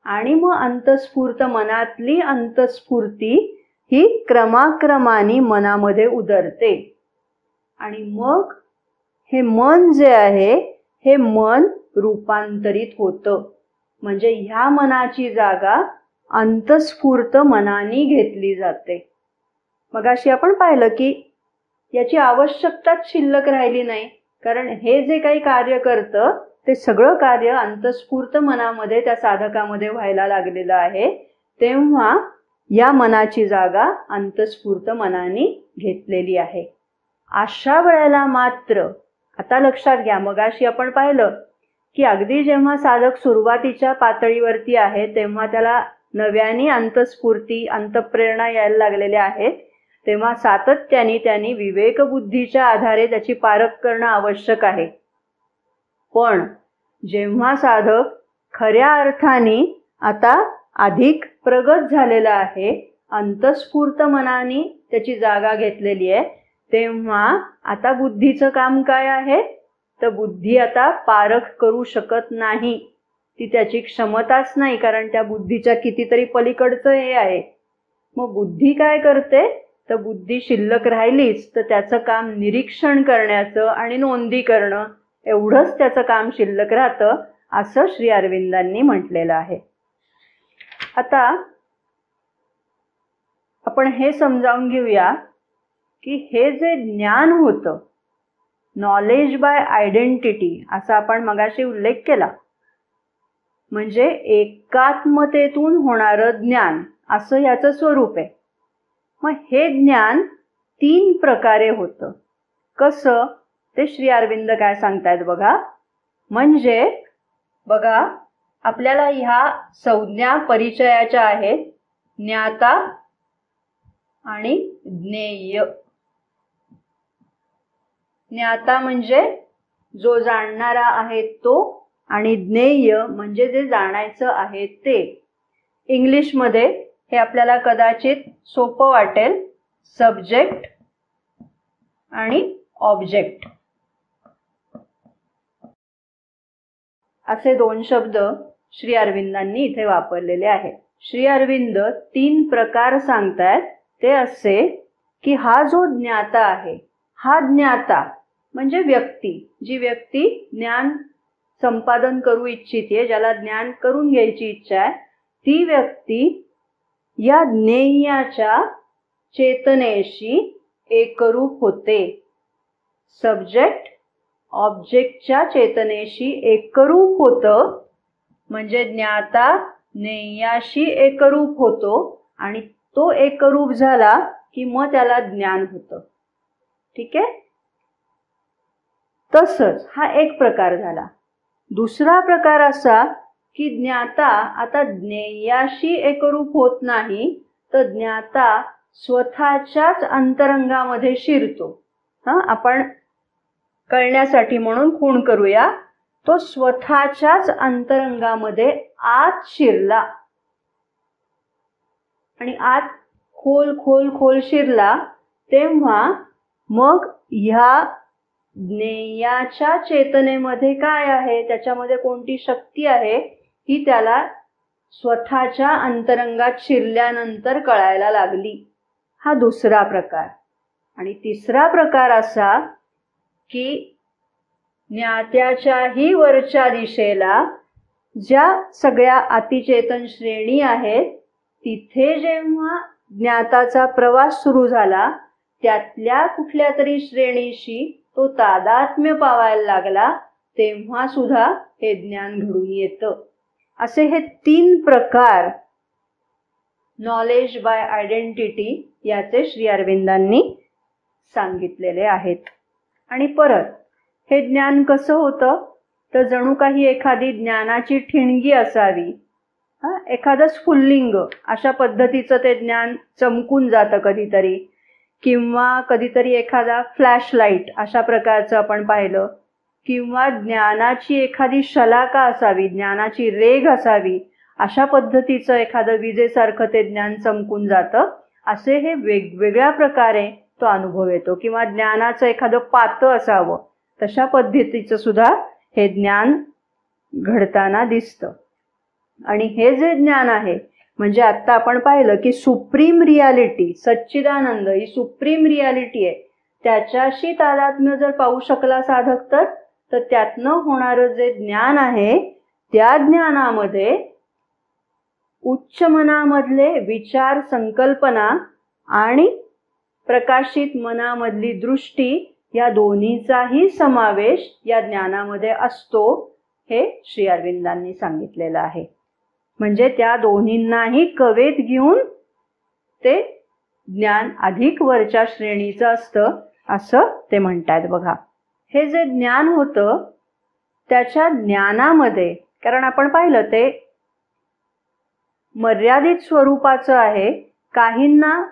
आणि मग अंतस्फूर्त मनातली अंतस्फूर्ती ही क्रमाक्रमाने मनामध्ये उतरते आणि मग हे मन जे आहे हे मन रूपांतरित होतं. म्हणजे ह्या मनाची जागा अंतस्फूर्त मनाने घेतली जाते. मगाशी आपण पाहिलं की याची आवश्यकताच शिल्लक राहिली नाही, कारण हे जे काही कार्य करतं ते सगळं कार्य अंतस्फूर्त मनामध्ये त्या साधकामध्ये व्हायला लागलेलं आहे. तेव्हा या मनाची जागा अंतस्फूर्त मनाने घेतलेली आहे. अशा वेळेला मात्र आता लक्षात घ्या, मगाशी आपण पाहिलं की अगदी जेव्हा साधक सुरुवातीच्या पातळीवरती आहे तेव्हा त्याला नव्याने अंतस्फूर्ती अंतप्रेरणा यायला लागलेल्या आहेत, तेव्हा सातत्याने त्यांनी विवेकबुद्धीच्या आधारे त्याची पारख करणं आवश्यक आहे. पण जेव्हा साधक खऱ्या अर्थाने आता अधिक प्रगत झालेला आहे, अंतस्फूर्त मनाने त्याची जागा घेतलेली आहे, तेव्हा आता बुद्धीचं काम काय आहे तर बुद्धी आता पारख करू शकत नाही. ती त्याची क्षमताच नाही, कारण त्या बुद्धीच्या कितीतरी पलीकडचं हे आहे. मग बुद्धी काय करते तर बुद्धी शिल्लक राहिलीच तर त्याचं काम निरीक्षण करण्याचं आणि नोंदी करणं एवढंच त्याचं काम शिल्लक राहतं असं श्री अरविंदांनी म्हटलेलं आहे. आता आपण हे समजावून घेऊया की हे जे ज्ञान होतं, नॉलेज बाय आयडेंटिटी असा आपण मगाशी उल्लेख केला, म्हणजे एकात्मतेतून होणारं ज्ञान असं याचं स्वरूप आहे. मग हे ज्ञान 3 प्रकारे होतं. कसं ते श्री अरविंद काय सांगतायत बघा. म्हणजे बघा, आपल्याला ह्या संज्ञा परिचयाच्या आहेत, ज्ञाता आणि ज्ञेय. ज्ञाता म्हणजे जो जाणणारा आहे तो, आणि ज्ञेय म्हणजे जे जाणायचं आहे ते. इंग्लिशमध्ये हे आपल्याला कदाचित सोपं वाटेल, सब्जेक्ट आणि ऑब्जेक्ट असे 2 शब्द श्री अरविंदांनी इथे वापरलेले आहेत. श्री अरविंद 3 प्रकार सांगतायत. ते असे की हा जो ज्ञाता आहे, हा ज्ञाता म्हणजे व्यक्ती, जी व्यक्ती ज्ञान संपादन करू इच्छिते, ज्याला ज्ञान करून घ्यायची इच्छा आहे, ती व्यक्ती या ज्ञेयाच्या चेतनेशी एकरूप होते. सब्जेक्ट ऑब्जेक्टच्या चेतनेशी एकरूप होतं, म्हणजे ज्ञाता ज्ञेयाशी एकरूप होतो आणि तो एकरूप झाला की मग त्याला ज्ञान होतं. ठीक आहे. तसंच हा एक प्रकार झाला. दुसरा प्रकार असा की ज्ञाता आता ज्ञेयाशी एकरूप होत नाही, तर ज्ञाता स्वतःच्याच अंतरंगामध्ये शिरतो. आपण कळण्यासाठी म्हणून खूण करूया. तो स्वतःच्याच अंतरंगामध्ये आत शिरला आणि आत खोल खोल खोल शिरला, तेव्हा मग ह्या ज्ञेयाच्या चेतनेमध्ये काय आहे, त्याच्यामध्ये कोणती शक्ती आहे, ही त्याला स्वतःच्या अंतरंगात शिरल्यानंतर कळायला लागली. हा दुसरा प्रकार. आणि तिसरा प्रकार असा की ज्ञात्याच्याही वरच्या दिशेला ज्या सगळ्या अतिचेतन श्रेणी आहेत, तिथे जेव्हा ज्ञाताचा प्रवास सुरू झाला, त्यातल्या कुठल्या तरी श्रेणीशी तो तादात्म्य पावायला लागला, तेव्हा सुद्धा हे ज्ञान घडून येतं. असे हे 3 प्रकार नॉलेज बाय आयडेंटिटी याचे श्री अरविंदांनी सांगितलेले आहेत. आणि परत हे ज्ञान कसं होतं, तर जणू काही एखादी ज्ञानाची ठिणगी असावी, एखादं स्फुल्लिंग अशा पद्धतीचं ते ज्ञान चमकून जातं कधीतरी, किंवा कधीतरी एखादा फ्लॅश लाईट अशा प्रकारचं आपण पाहिलं, किंवा ज्ञानाची एखादी शलाका असावी, ज्ञानाची रेघ असावी, अशा पद्धतीचं एखादं विजेसारखं ते ज्ञान चमकून जातं. असे हे वेगवेगळ्या प्रकारे तो अनुभव येतो. किंवा ज्ञानाचं एखादं पातं असावं, तशा पद्धतीचं सुद्धा हे ज्ञान घडताना दिसतं. आणि हे जे ज्ञान आहे, म्हणजे आता आपण पाहिलं की सुप्रीम रियालिटी, सच्चिदानंद ही सुप्रीम रियालिटी आहे, त्याच्याशी तादात्म्य जर पाहू शकला साधक तर त्यातनं होणारं जे ज्ञान आहे, त्या ज्ञानामध्ये उच्च मनामधले विचार, संकल्पना आणि प्रकाशित मनामधली दृष्टी या दोन्हीचाही समावेश या ज्ञानामध्ये असतो, हे श्री अरविंदांनी सांगितलेलं आहे. म्हणजे त्या दोन्हींनाही कवेत घेऊन ते ज्ञान अधिक वरच्या श्रेणीचं असतं, असं ते म्हणतात. बघा, हे जे ज्ञान होतं त्याच्या ज्ञानामध्ये, कारण आपण पाहिलं ते मर्यादित स्वरूपाचं आहे. काहींना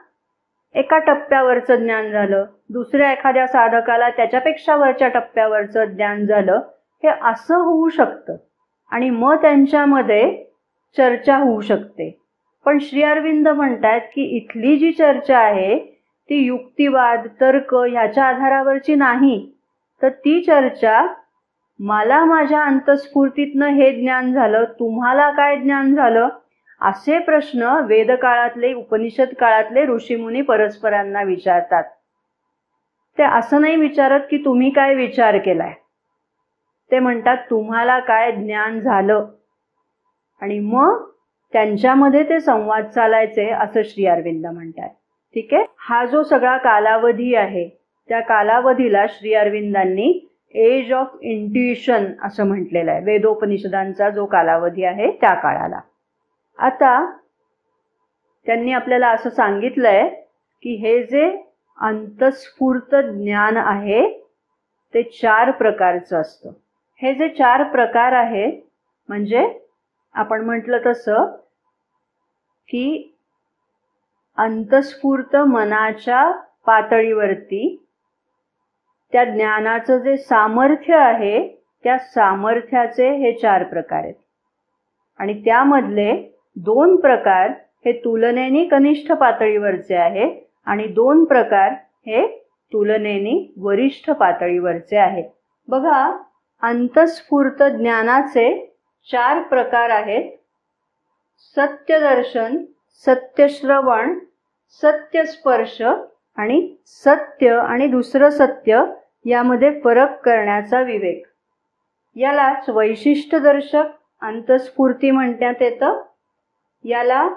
एका टप्प्यावरचं ज्ञान झालं, दुसऱ्या एखाद्या साधकाला त्याच्यापेक्षा वरच्या टप्प्यावरचं ज्ञान झालं, हे असं होऊ शकतं. आणि मग त्यांच्यामध्ये चर्चा होऊ शकते. पण श्री अरविंद म्हणतात की इथली जी चर्चा आहे ती युक्तिवाद, तर्क ह्याच्या आधारावरची नाही, तर ती चर्चा मला माझ्या अंतस्फूर्तीतनं हे ज्ञान झालं, तुम्हाला काय ज्ञान झालं, असे प्रश्न वेदकाळातले, उपनिषद काळातले ऋषीमुनी परस्परांना विचारतात. ते असं नाही विचारत की तुम्ही काय विचार केलाय, ते म्हणतात तुम्हाला काय ज्ञान झालं, आणि मग त्यांच्यामध्ये ते संवाद चालायचे, असं श्री अरविंद म्हणतात. ठीक आहे. हा जो सगळा कालावधी आहे, त्या कालावधीला श्री अरविंदांनी एज ऑफ इंट्युशन असं म्हटलेलं आहे. वेदोपनिषदांचा जो कालावधी आहे त्या काळाला. आता त्यांनी आपल्याला असं सांगितलंय की हे जे अंतस्फूर्त ज्ञान आहे ते 4 प्रकारचं असतं. हे जे 4 प्रकार आहेत, म्हणजे आपण म्हटलं तसं की अंतस्फूर्त मनाच्या पातळीवरती त्या ज्ञानाचं जे सामर्थ्य आहे, त्या सामर्थ्याचे हे 4 प्रकार आहेत. आणि त्यामधले 2 प्रकार हे तुलनेने कनिष्ठ पातळीवरचे आहे आणि 2 प्रकार हे तुलनेने वरिष्ठ पातळीवरचे आहेत. बघा, अंतस्फूर्त ज्ञानाचे 4 प्रकार आहेत. सत्यदर्शन, सत्यश्रवण, सत्यस्पर्श आणि सत्य आणि दुसरं सत्य यामध्ये फरक करण्याचा विवेक. यालाच वैशिष्ट्यदर्शक अंतस्फूर्ती म्हणण्यात येतं, याला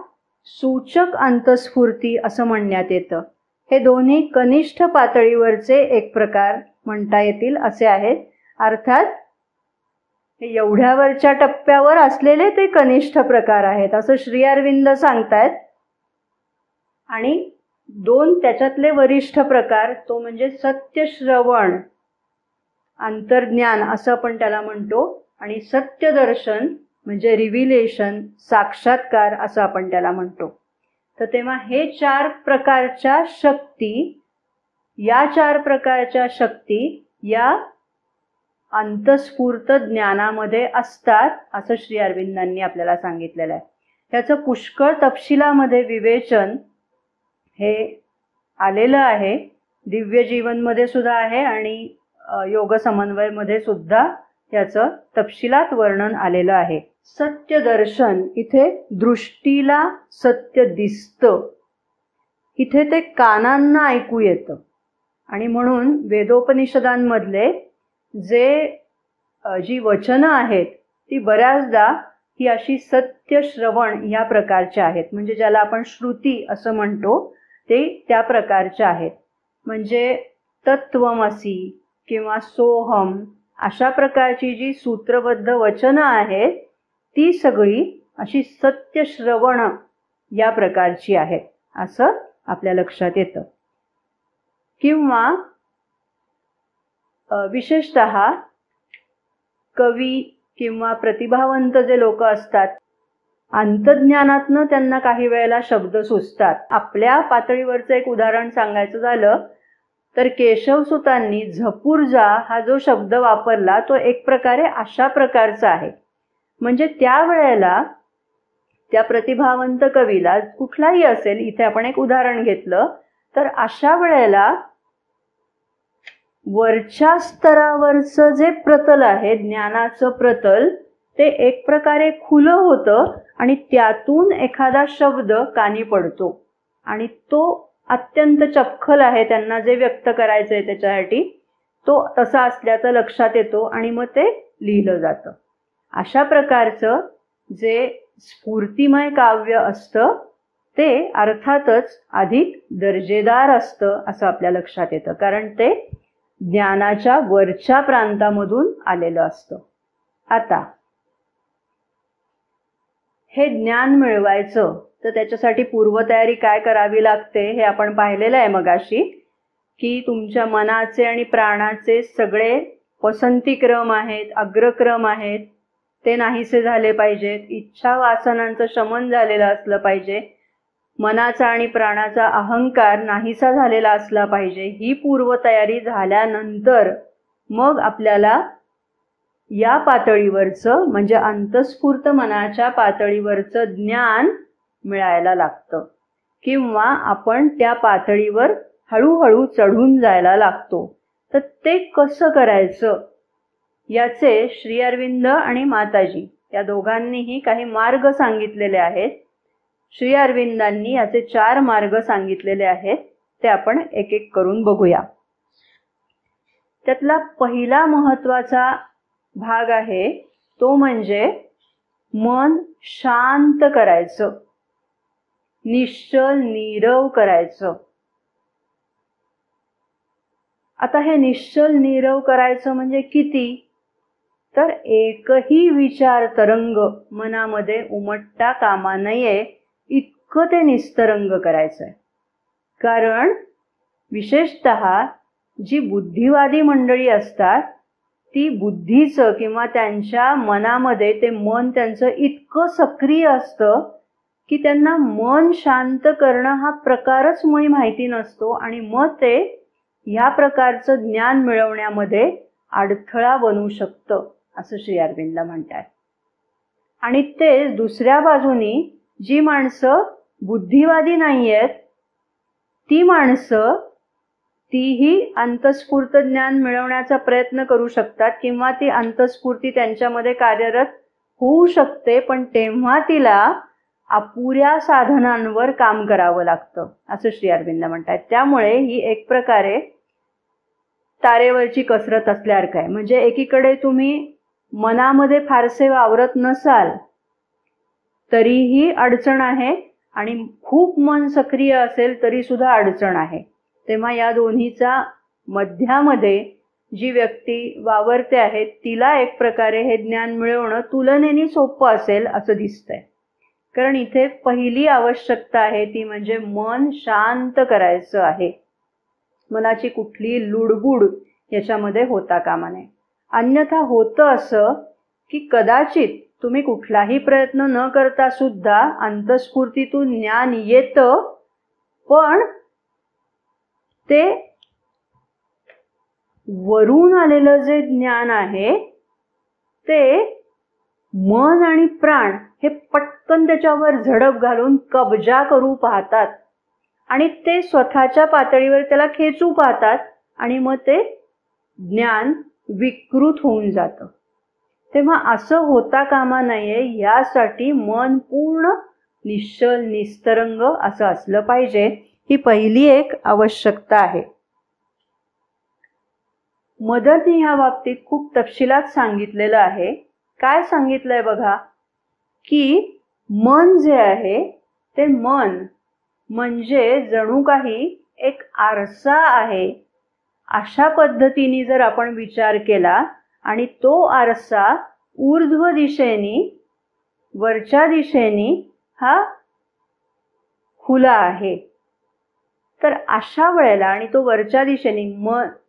सूचक अंतस्फूर्ती असं म्हणण्यात येतं. हे दोन्ही कनिष्ठ पातळीवरचे एक प्रकार म्हणता येतील असे आहेत. अर्थात हे एवढ्यावरच्या टप्प्यावर असलेले ते कनिष्ठ प्रकार आहेत असं श्री अरविंद सांगतायत. आणि दोन त्याच्यातले वरिष्ठ प्रकार तो म्हणजे सत्यश्रवण, अंतर्ज्ञान असं आपण त्याला म्हणतो, आणि सत्यदर्शन म्हणजे रिव्हिलेशन, साक्षात्कार असं आपण त्याला म्हणतो. तर तेव्हा हे 4 प्रकारच्या शक्ती, या 4 प्रकारच्या शक्ती या अंतस्फूर्त ज्ञानामध्ये असतात असं श्री अरविंदांनी आपल्याला सांगितलेलं आहे. त्याचं पुष्कळ तपशिलामध्ये विवेचन हे आलेलं आहे. दिव्य जीवनमध्ये सुद्धा आहे आणि योग समन्वयमध्ये सुद्धा त्याचं तपशिलात वर्णन आलेलं आहे. सत्यदर्शन, इथे दृष्टीला सत्य दिसतं, इथे ते कानांना ऐकू येतं. आणि म्हणून वेदोपनिषदांमधले जी वचनं आहेत ती बऱ्याचदा ही अशी सत्यश्रवण या प्रकारच्या आहेत. म्हणजे ज्याला आपण श्रुती असं म्हणतो ते त्या प्रकारच्या आहेत. म्हणजे तत्वमसी किंवा सोहम अशा प्रकारची जी सूत्रबद्ध वचनं आहेत ती सगळी अशी सत्यश्रवण या प्रकारची आहेत असं आपल्या लक्षात येतं. किंवा विशेषतः कवी किंवा प्रतिभावंत जे लोक असतात, अंतज्ञानातनं त्यांना काही वेळेला शब्द सुचतात. आपल्या पातळीवरचं एक उदाहरण सांगायचं झालं तर केशवसुतांनी झपुर्जा हा जो शब्द वापरला तो एक प्रकारे अशा प्रकारचा आहे. म्हणजे त्यावेळेला त्या प्रतिभावंत कवीला, कुठलाही असेल, इथे आपण एक उदाहरण घेतलं तर अशा वेळेला वरच्या स्तरावरचं जे प्रतल आहे, ज्ञानाचं प्रतल, ते एक प्रकारे खुलं होतं आणि त्यातून एखादा शब्द कानी पडतो आणि तो अत्यंत चपखल आहे, त्यांना जे व्यक्त करायचं आहे त्याच्यासाठी तो तसा असल्याचं लक्षात येतो आणि मग ते लिहिलं जातं. अशा प्रकारचं जे स्फूर्तिमय काव्य असतं ते अर्थातच अधिक दर्जेदार असतं असं आपल्या लक्षात येतं, कारण ते ज्ञानाच्या वरच्या प्रांतामधून आलेलं असतं. आता हे ज्ञान मिळवायचं तर त्याच्यासाठी पूर्वतयारी काय करावी लागते हे आपण पाहिलेलं आहे मगाशी, की तुमच्या मनाचे आणि प्राणाचे सगळे पसंतीक्रम आहेत, अग्रक्रम आहेत, ते नाहीसे झाले पाहिजेत. इच्छा वासनांचं शमन झालेलं असलं पाहिजे. मनाचा आणि प्राणाचा अहंकार नाहीसा झालेला असला पाहिजे. ही पूर्वतयारी झाल्यानंतर मग आपल्याला या पातळीवरचं म्हणजे अंतस्फूर्त मनाच्या पातळीवरचं ज्ञान मिळायला लागतं किंवा आपण त्या पातळीवर हळूहळू चढून जायला लागतो. तर ते कसं करायचं याचे श्री अरविंद आणि माताजी या दोघांनीही काही मार्ग सांगितलेले आहेत. श्री अरविंदांनी याचे 4 मार्ग सांगितलेले आहेत, ते आपण एक एक करून बघूया. त्यातला पहिला महत्वाचा भाग आहे तो म्हणजे मन शांत करायचं, निश्चल नीरव करायचं. आता हे निश्चल नीरव करायचं म्हणजे किती? तर एकही विचार तरंग मनामध्ये उमटता कामा नये इतकं ते निस्तरंग करायचं आहे. कारण विशेषतः जी बुद्धिवादी मंडळी असतात ती बुद्धीचं किंवा त्यांच्या मनामध्ये ते मन त्यांचं इतकं सक्रिय असतं की त्यांना मन शांत करणं हा प्रकारच मुळी माहिती नसतो आणि मग ते ह्या प्रकारचं ज्ञान मिळवण्यामध्ये अडथळा बनू शकतं असं श्री अरविंद म्हणतात. आणि ते दुसऱ्या बाजूनी जी माणसं बुद्धिवादी नाही आहेत ती माणसं तीही अंतस्फूर्त ज्ञान मिळवण्याचा प्रयत्न करू शकतात किंवा ती अंतस्फूर्ती त्यांच्यामध्ये कार्यरत होऊ शकते, पण तेव्हा तिला अपुऱ्या साधनांवर काम करावं लागतं असं श्री अरविंद म्हणतात. त्यामुळे ही एक प्रकारे तारेवरची कसरत असल्यासारखं आहे. म्हणजे एकीकडे तुम्ही मनामध्ये फारसे वावरत नसाल तरीही अडचण आहे आणि खूप मन सक्रिय असेल तरी सुद्धा अडचण आहे. तेव्हा या दोन्हीचा मध्यामध्ये जी व्यक्ती वावरते आहे तिला एक प्रकारे हे ज्ञान मिळवणं तुलनेने सोपं असेल असं दिसतंय. कारण इथे पहिली आवश्यकता आहे ती म्हणजे मन शांत करायचं आहे. मनाची कुठली लुडबुड याच्यामध्ये होता कामा नये. अन्यथा होतं असं की कदाचित तुम्ही कुठलाही प्रयत्न न करता सुद्धा अंतस्फूर्तीतून ज्ञान येतं, पण ते वरून आलेलं जे ज्ञान आहे ते मन आणि प्राण हे पटकन त्याच्यावर झडप घालून कब्जा करू पाहतात आणि ते स्वतःच्या पातळीवर त्याला खेचू पाहतात आणि मग ते ज्ञान विकृत होऊन जातं. तेव्हा असं होता कामा नये यासाठी मन पूर्ण निश्चल निस्तरंग असं असलं पाहिजे. ही पहिली एक आवश्यकता आहे. मदरनी ह्या बाबतीत खूप तपशिलात सांगितलेलं आहे. काय सांगितलंय बघा की मन जे आहे ते मन म्हणजे जणू काही एक आरसा आहे अशा पद्धतीने जर आपण विचार केला आणि तो आरसा ऊर्ध्व दिशेने वरच्या दिशेने हा खुला आहे, तर अशा वेळेला आणि तो वरच्या दिशेने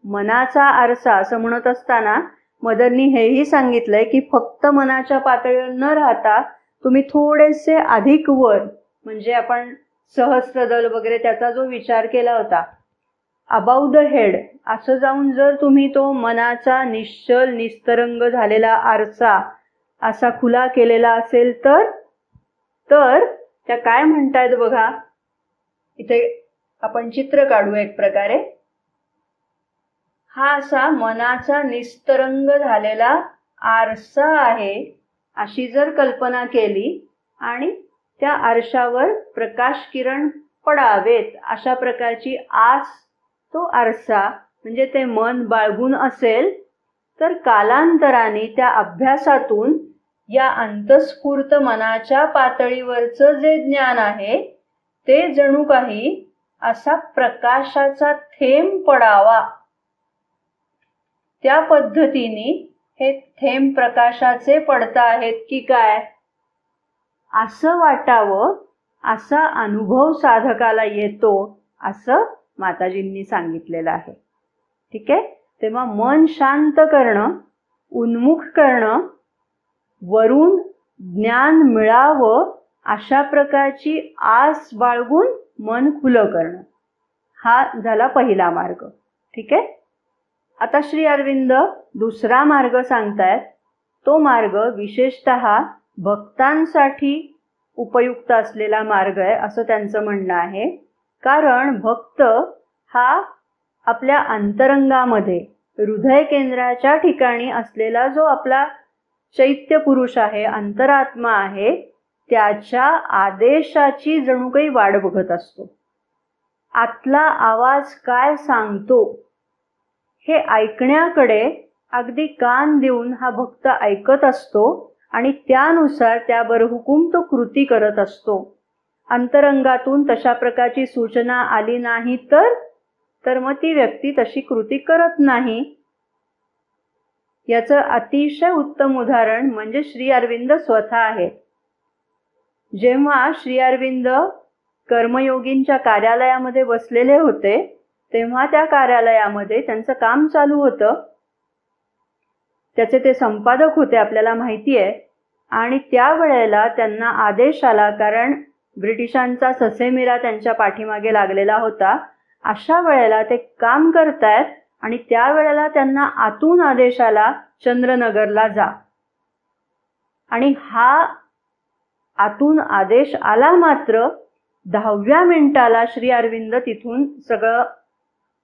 मनाचा आरसा असं म्हणत असताना मदरनी हेही सांगितलंय की फक्त मनाच्या पातळीवर न राहता तुम्ही थोडेसे अधिक वर म्हणजे आपण सहस्त्रदल वगैरे त्याचा जो विचार केला होता अबाउट द हेड असं जाऊन जर तुम्ही तो मनाचा निश्चल निस्तरंग झालेला आरसा असा खुला केलेला असेल तर त्या काय म्हणतायत बघा. इथे आपण चित्र काढू एक प्रकारे. हा असा मनाचा निस्तरंग झालेला आरसा आहे अशी जर कल्पना केली आणि त्या आरशावर प्रकाश किरण पडावेत अशा प्रकारची आस तो आरसा म्हणजे ते मन बाळगून असेल तर कालांतराने त्या अभ्यासातून या अंतस्फूर्त मनाच्या पातळीवरचं जे ज्ञान आहे ते जणू काही असा प्रकाशाचा थेंब पडावा त्या पद्धतीने हे थेंब प्रकाशाचे पडता आहेत की काय असं वाटावं, असा अनुभव साधकाला येतो असं माताजींनी सांगितलेलं आहे. ठीक आहे. तेव्हा मन शांत करणं, उन्मुख करणं, वरून ज्ञान मिळावं अशा प्रकारची आस बाळगून मन खुलं करणं हा झाला पहिला मार्ग. ठीक आहे. आता श्री अरविंद दुसरा मार्ग सांगतायत. तो मार्ग विशेषतः भक्तांसाठी उपयुक्त असलेला मार्ग आहे असं त्यांचं म्हणणं आहे. कारण भक्त हा आपल्या अंतरंगामध्ये हृदय केंद्राच्या ठिकाणी असलेला जो आपला चैत्य पुरुष आहे, अंतरात्मा आहे, त्याच्या आदेशाची जणू काही वाट बघत असतो. आतला आवाज काय सांगतो हे ऐकण्याकडे अगदी कान देऊन हा भक्त ऐकत असतो आणि त्यानुसार त्यावर हुकूम तो कृती करत असतो. अंतरंगातून तशा प्रकारची सूचना आली नाही तर मग ती व्यक्ती तशी कृती करत नाही. याचं अतिशय उत्तम उदाहरण म्हणजे श्री अरविंद स्वतः आहे. जेव्हा श्री अरविंद कर्मयोगींच्या कार्यालयामध्ये बसलेले होते तेव्हा त्या कार्यालयामध्ये त्यांचं काम चालू होतं. त्याचे ते संपादक होते आपल्याला माहिती आहे. आणि त्यावेळेला त्यांना आदेश आला, कारण ब्रिटिशांचा ससेमिरा त्यांच्या पाठीमागे लागलेला होता. अशा वेळेला ते काम करतायत आणि त्यावेळेला त्यांना आतून आदेश आला चंद्रनगरला जा. आणि हा आतून आदेश आला मात्र 10व्या मिनिटाला श्री अरविंद तिथून सगळं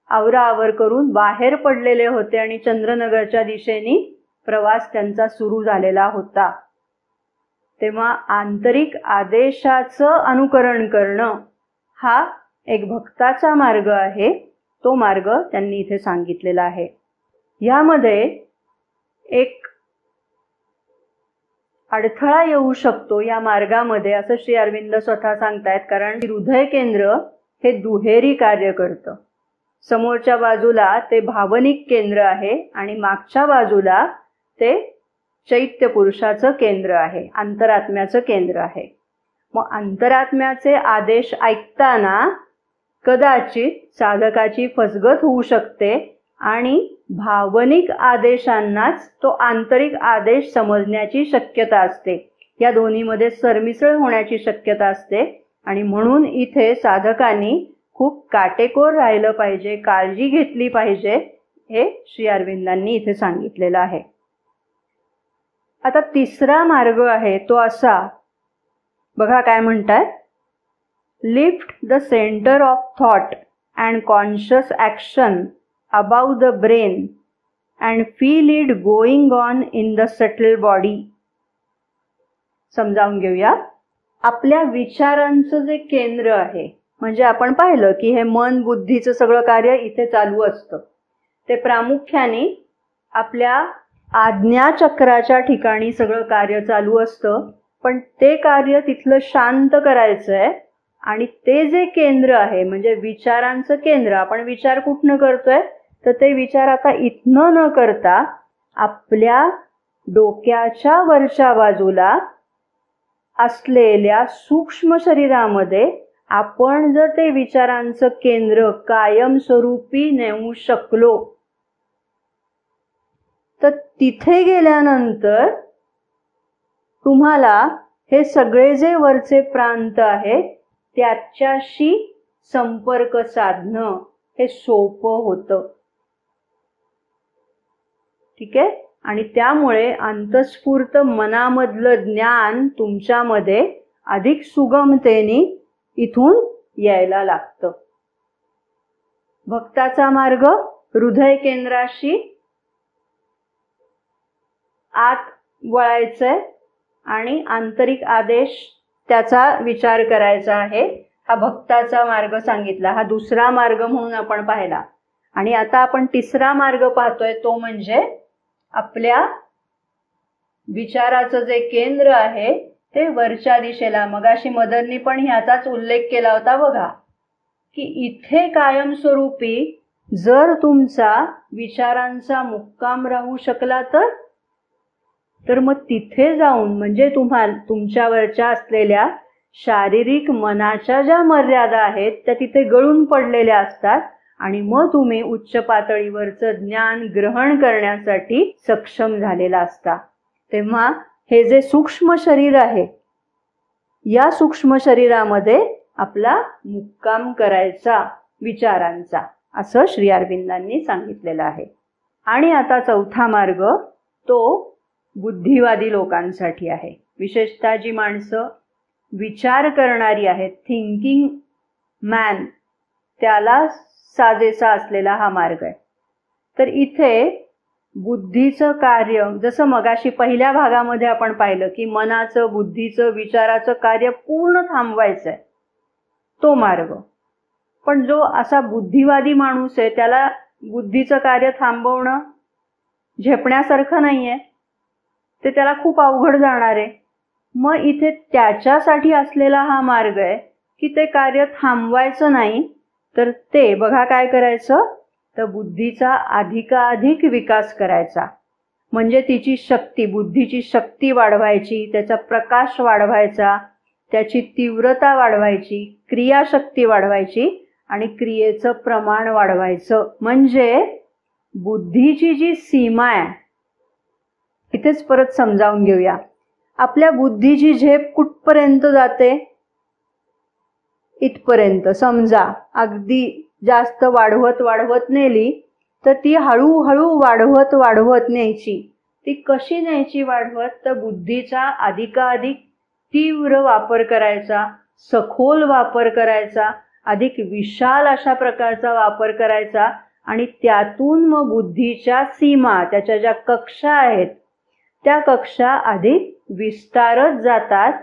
आवराआवर करून बाहेर पडलेले होते आणि चंद्रनगरच्या दिशेने प्रवास त्यांचा सुरू झालेला होता. तेव्हा आंतरिक आदेशाचं अनुकरण करणं हा एक भक्ताचा मार्ग आहे. तो मार्ग त्यांनी इथे सांगितलेला आहे. यामध्ये एक अडथळा येऊ शकतो या मार्गामध्ये असं श्री अरविंद स्वतः सांगतायत. कारण हृदय केंद्र हे दुहेरी कार्य करतं. समोरच्या बाजूला ते भावनिक केंद्र आहे आणि मागच्या बाजूला ते चैत्य पुरुषाचं केंद्र आहे, अंतरात्म्याचं केंद्र आहे. मग अंतरात्म्याचे आदेश ऐकताना कदाचित साधकाची फसगत होऊ शकते आणि भावनिक आदेशांनाच तो आंतरिक आदेश समजण्याची शक्यता असते. या दोन्हीमध्ये सरमिसळ होण्याची शक्यता असते आणि म्हणून इथे साधकांनी खूप काटेकोर राहिलं पाहिजे, काळजी घेतली पाहिजे, हे श्री अरविंदांनी इथे सांगितलेलं आहे. आता तिसरा मार्ग आहे तो असा, बघा काय म्हणताय, lift the centre of thought and conscious action about the brain and feel it going on in the subtle body. समजावून घेऊया. आपल्या विचारांचं जे केंद्र आहे, म्हणजे आपण पाहिलं की हे मन बुद्धीचं सगळं कार्य इथे चालू असतं. ते प्रामुख्याने आपल्या आज्ञाचक्राच्या ठिकाणी सगळं कार्य चालू असतं. पण ते कार्य तिथलं शांत करायचं आहे आणि ते जे केंद्र आहे म्हणजे विचारांचं केंद्र, आपण विचार कुठनं करतोय, तर ते विचार आता इथनं न करता आपल्या डोक्याच्या वरच्या बाजूला असलेल्या सूक्ष्म शरीरामध्ये आपण जर ते विचारांचं केंद्र कायमस्वरूपी नेऊ शकलो तर तिथे गेल्यानंतर तुम्हाला हे सगळे जे वरचे प्रांत आहेत त्याच्याशी संपर्क साधणं हे सोपं होतं. ठीक आहे. आणि त्यामुळे अंतस्फूर्त मनामधलं ज्ञान तुमच्यामध्ये अधिक सुगमतेने इथून यायला लागतं. भक्ताचा मार्ग हृदय केंद्राशी आत वळायचंय आणि आंतरिक आदेश त्याचा विचार करायचा आहे. हा भक्ताचा मार्ग सांगितला. हा दुसरा मार्ग म्हणून आपण पाहिला. आणि आता आपण तिसरा मार्ग पाहतोय तो म्हणजे आपल्या विचाराचं जे केंद्र आहे ते वरच्या दिशेला. मगाशी मदरनी पण ह्याचाच उल्लेख केला होता बघा, की इथे कायमस्वरूपी जर तुमचा विचारांचा मुक्काम राहू शकला तर मग तिथे जाऊन म्हणजे तुम्हाला तुमच्यावरच्या असलेल्या शारीरिक मनाच्या ज्या मर्यादा आहेत त्या तिथे गळून पडलेल्या असतात आणि मग तुम्ही उच्च पातळीवरचं ज्ञान ग्रहण करण्यासाठी सक्षम झालेला असता. तेव्हा हे जे सूक्ष्म शरीर आहे या सूक्ष्म शरीरामध्ये आपला मुक्काम करायचा विचारांचा, असं श्री अरविंदांनी सांगितलेलं आहे. आणि आता चौथा मार्ग तो बुद्धिवादी लोकांसाठी आहे. विशेषतः जी माणसं विचार करणारी आहेत, थिंकिंग मॅन, त्याला साजेसा असलेला हा मार्ग आहे. तर इथे बुद्धीचं कार्य जसं मगाशी पहिल्या भागामध्ये आपण पाहिलं की मनाचं, बुद्धीचं, विचाराचं कार्य पूर्ण थांबवायचं आहे, तो मार्ग. पण जो असा बुद्धिवादी माणूस आहे त्याला बुद्धीचं कार्य थांबवणं झेपण्यासारखं नाहीये, ते त्याला खूप अवघड जाणार आहे. मग इथे त्याच्यासाठी असलेला हा मार्ग आहे की ते कार्य थांबवायचं नाही, तर ते बघा काय करायचं, तर बुद्धीचा अधिकाधिक विकास करायचा. म्हणजे तिची शक्ती, बुद्धीची शक्ती वाढवायची, त्याचा प्रकाश वाढवायचा, त्याची तीव्रता वाढवायची, क्रियाशक्ती वाढवायची आणि क्रियेचं प्रमाण वाढवायचं. म्हणजे बुद्धीची जी सीमा आहे, इथेच परत समजावून घेऊया. आपल्या बुद्धीची झेप कुठपर्यंत जाते, इथपर्यंत. समजा अगदी जास्त वाढवत नेली तर ती हळूहळू वाढवत न्यायची. ती कशी न्यायची वाढवत, तर बुद्धीचा अधिकाधिक तीव्र वापर करायचा, सखोल वापर करायचा, अधिक विशाल अशा प्रकारचा वापर करायचा आणि त्यातून मग बुद्धीच्या सीमा, त्याच्या ज्या कक्षा आहेत त्या कक्षा अधिक विस्तारत जातात.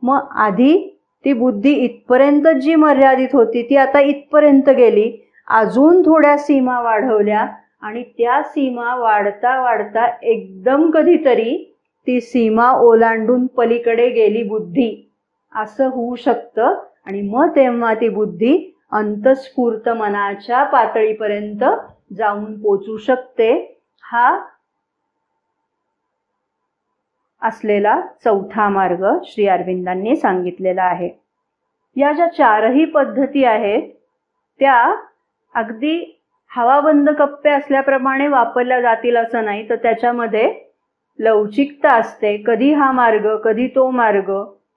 मग आधी ती बुद्धी इथपर्यंत जी मर्यादित होती ती आता इथपर्यंत गेली, अजून थोड्या सीमा वाढवल्या आणि त्या सीमा वाढता वाढता एकदम कधीतरी ती सीमा ओलांडून पलीकडे गेली बुद्धी, असं होऊ शकतं. आणि मग तेव्हा ती बुद्धी अंतस्फूर्त मनाच्या पातळीपर्यंत जाऊन पोचू शकते, हा असलेला चौथा मार्ग श्री अरविंदांनी सांगितलेला आहे. या ज्या चारही पद्धती आहेत त्या अगदी हवाबंद कप्पे असल्याप्रमाणे वापरल्या जातील असं नाही, तर त्याच्यामध्ये लवचिकता असते. कधी हा मार्ग, कधी तो मार्ग,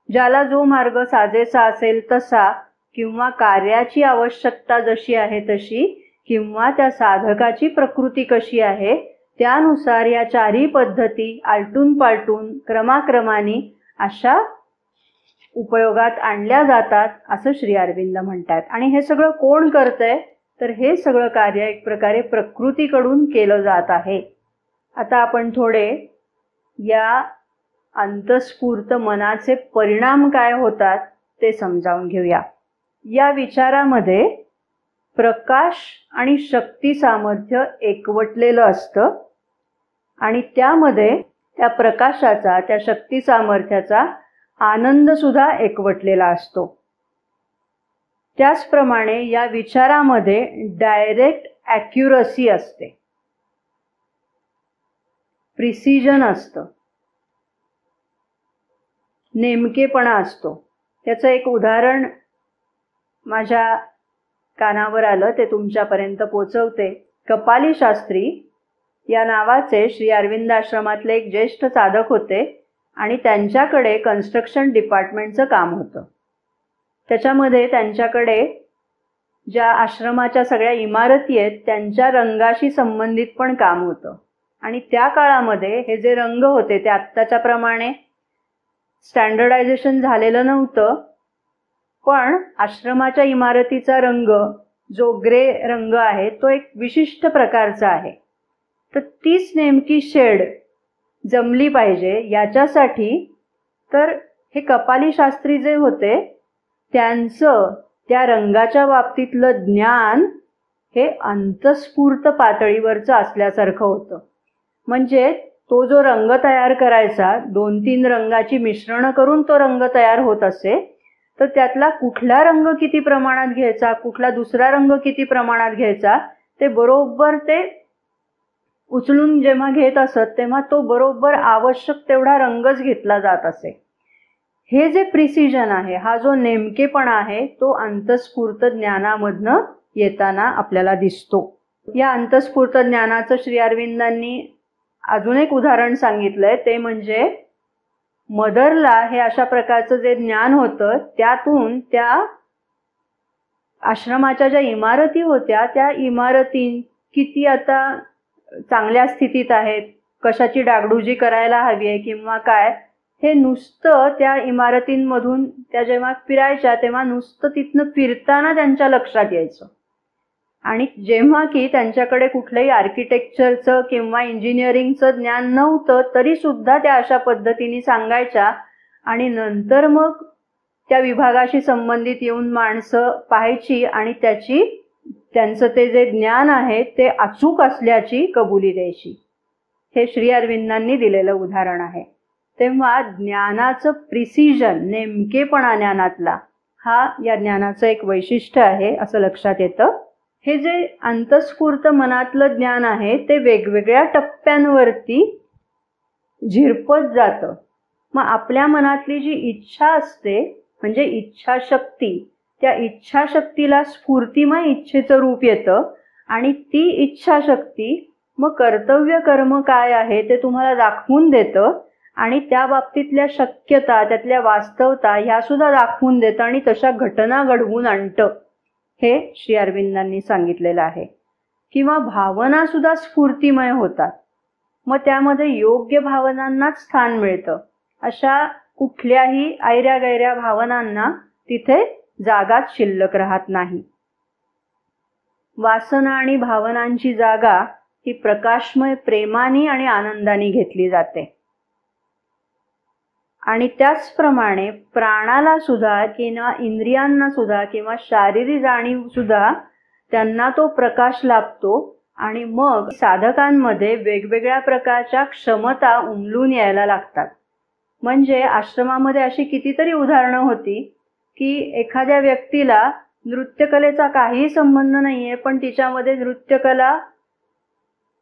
ज्याला जो मार्ग साजेसा असेल तसा, किंवा कार्याची आवश्यकता जशी आहे तशी, किंवा त्या साधकाची प्रकृती कशी आहे त्यानुसार या चारही पद्धती आलटून पालटून क्रमाक्रमाने अशा उपयोगात आणल्या जातात असं श्री अरविंद म्हणतात. आणि हे सगळं कोण करतंय, तर हे सगळं कार्य एक प्रकारे प्रकृतीकडून केलं जात आहे. आता आपण थोडे या अंतस्फूर्त मनाचे परिणाम काय होतात ते समजावून घेऊया. या विचारामध्ये प्रकाश आणि शक्ती सामर्थ्य एकवटलेलं असतं आणि त्यामध्ये त्या प्रकाशाचा, त्या शक्ती सामर्थ्याचा आनंद सुद्धा एकवटलेला असतो. त्याचप्रमाणे या विचारामध्ये डायरेक्ट ॲक्युरसी असते, प्रिसिजन असतं, नेमकेपणा असतो. त्याचं एक उदाहरण माझ्या कानावर आलं, ते तुमच्यापर्यंत पोचवते. कपाली शास्त्री या नावाचे श्री अरविंद आश्रमातले एक ज्येष्ठ साधक होते आणि त्यांच्याकडे कन्स्ट्रक्शन डिपार्टमेंटचं काम होतं. त्याच्यामध्ये त्यांच्याकडे ज्या आश्रमाच्या सगळ्या इमारती आहेत त्यांच्या रंगाशी संबंधित पण काम होतं. आणि त्या काळामध्ये हे जे रंग होते ते आत्ताच्या प्रमाणे स्टँडर्डायझेशन झालेलं नव्हतं, पण आश्रमाच्या इमारतीचा रंग जो ग्रे रंग आहे तो एक विशिष्ट प्रकारचा आहे. तर तीच नेमकी शेड जमली पाहिजे याच्यासाठी तर हे कपाली शास्त्री जे होते त्यांचं त्या रंगाच्या बाबतीतलं ज्ञान हे अंतस्फूर्त पातळीवरचं असल्यासारखं होतं. म्हणजे तो जो रंग तयार करायचा, 2-3 रंगाची मिश्रण करून तो रंग तयार होत असे, तर त्यातला कुठला रंग किती प्रमाणात घ्यायचा, कुठला दुसरा रंग किती प्रमाणात घ्यायचा, ते बरोबर ते उचलून जेव्हा घेत असत तेव्हा तो बरोबर आवश्यक तेवढा रंगच घेतला जात असे. हे जे प्रिसिजन आहे, हा जो नेमकेपणा आहे, तो अंतस्फूर्त ज्ञानामधनं येताना आपल्याला दिसतो. या अंतस्फूर्त ज्ञानाचं श्री अरविंदांनी अजून एक उदाहरण सांगितलंय, ते म्हणजे मदरला हे अशा प्रकारचं जे ज्ञान होतं त्यातून त्या आश्रमाच्या ज्या इमारती होत्या त्या इमारती किती आता चांगल्या स्थितीत आहेत, कशाची डागडुजी करायला हवी आहे किंवा काय, हे नुसतं त्या इमारतींमधून त्या जेव्हा फिरायच्या तेव्हा नुसतं तिथनं फिरताना त्यांच्या लक्षात यायचं. आणि जेव्हा की त्यांच्याकडे कुठलंही आर्किटेक्चरचं किंवा इंजिनिअरिंगचं ज्ञान नव्हतं तरी सुद्धा त्या अशा पद्धतीने सांगायच्या. आणि नंतर मग त्या विभागाशी संबंधित येऊन माणसं पाहायची आणि त्यांचं ते जे ज्ञान आहे ते अचूक असल्याची कबुली द्यायची. हे श्री अरविंदांनी दिलेलं उदाहरण आहे. तेव्हा ज्ञानाचं प्रिसिजन, नेमकेपणा ज्ञानातला, हा या ज्ञानाचं एक वैशिष्ट्य आहे असं लक्षात येतं. हे जे अंतस्फूर्त मनातलं ज्ञान आहे ते वेगवेगळ्या टप्प्यांवरती झिरपत जातं. मग आपल्या मनातली जी इच्छा असते म्हणजे इच्छाशक्ती, त्या इच्छाशक्तीला स्फूर्तिमय इच्छेचं रूप येतं आणि ती इच्छाशक्ती मग कर्तव्य कर्म काय आहे ते तुम्हाला दाखवून देतं आणि त्या बाबतीतल्या शक्यता, त्यातल्या वास्तवता ह्या सुद्धा दाखवून देतं आणि तशा घटना घडवून आणतं. हे श्री अरविंदांनी सांगितलेलं आहे. किंवा भावना सुद्धा स्फूर्तिमय होतात, मग त्यामध्ये योग्य भावनांनाच स्थान मिळतं. अशा कुठल्याही ऐऱ्या गैऱ्या भावनांना तिथे जागाच शिल्लक राहत नाही. वासना आणि भावनांची जागा ही प्रकाशमय प्रेमाने आणि आनंदाने घेतली जाते. आणि त्याचप्रमाणे प्राणाला सुद्धा किंवा इंद्रियांना सुद्धा किंवा शारीरिक जाणीव सुद्धा त्यांना तो प्रकाश लाभतो आणि मग साधकांमध्ये वेगवेगळ्या प्रकारच्या क्षमता उमलून यायला लागतात. म्हणजे आश्रमामध्ये अशी कितीतरी उदाहरणं होती की एखाद्या व्यक्तीला नृत्यकलेचा काही संबंध नाहीये, पण तिच्यामध्ये नृत्यकला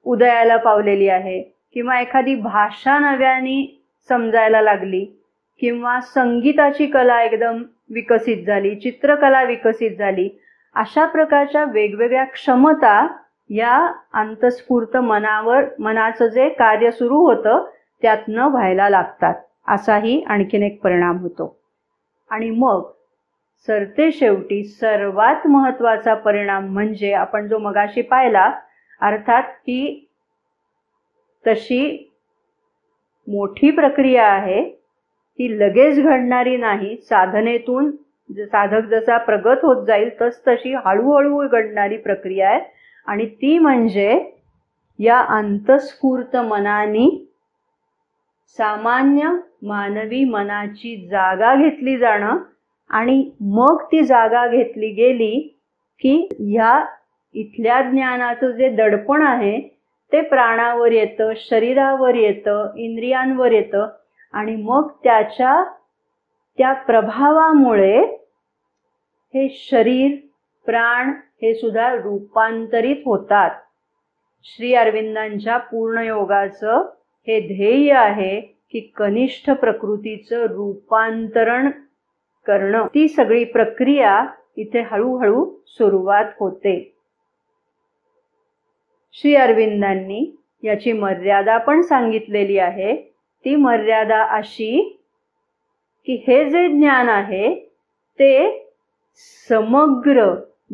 उदयाला पावलेली आहे, किंवा एखादी भाषा नव्याने समजायला लागली, किंवा संगीताची कला एकदम विकसित झाली, चित्रकला विकसित झाली, अशा प्रकारच्या वेगवेगळ्या क्षमता या अंतस्फूर्त मनाचं जे कार्य सुरू होतं त्यातनं व्हायला लागतात, असाही आणखीन एक परिणाम होतो. आणि मग सरते शेवटी सर्वात महत्वाचा परिणाम म्हणजे आपण जो मगाशी पाहिला, अर्थात ही तशी मोठी प्रक्रिया आहे, ती लगेच घडणारी नाही. साधनेतून साधक जसा प्रगत होत जाईल तशी हळूहळू घडणारी प्रक्रिया आहे. आणि ती म्हणजे या अंतस्फूर्त मनानी सामान्य मानवी मनाची जागा घेतली जाणं, आणि मग ती जागा घेतली गेली की ह्या इथल्या ज्ञानाचं जे दडपण आहे ते प्राणावर येतं, शरीरावर येतं, इंद्रियांवर येतं, आणि मग त्या प्रभावामुळे हे शरीर, प्राण हे सुद्धा रूपांतरित होतात. श्री अरविंदांच्या पूर्णयोगाचं हे ध्येय आहे की कनिष्ठ प्रकृतीचं रूपांतरण करणं. ती सगळी प्रक्रिया इथे हळूहळू सुरुवात होते. श्री अरविंदांनी याची मर्यादा पण सांगितलेली आहे. ती मर्यादा अशी की हे जे ज्ञान आहे ते समग्र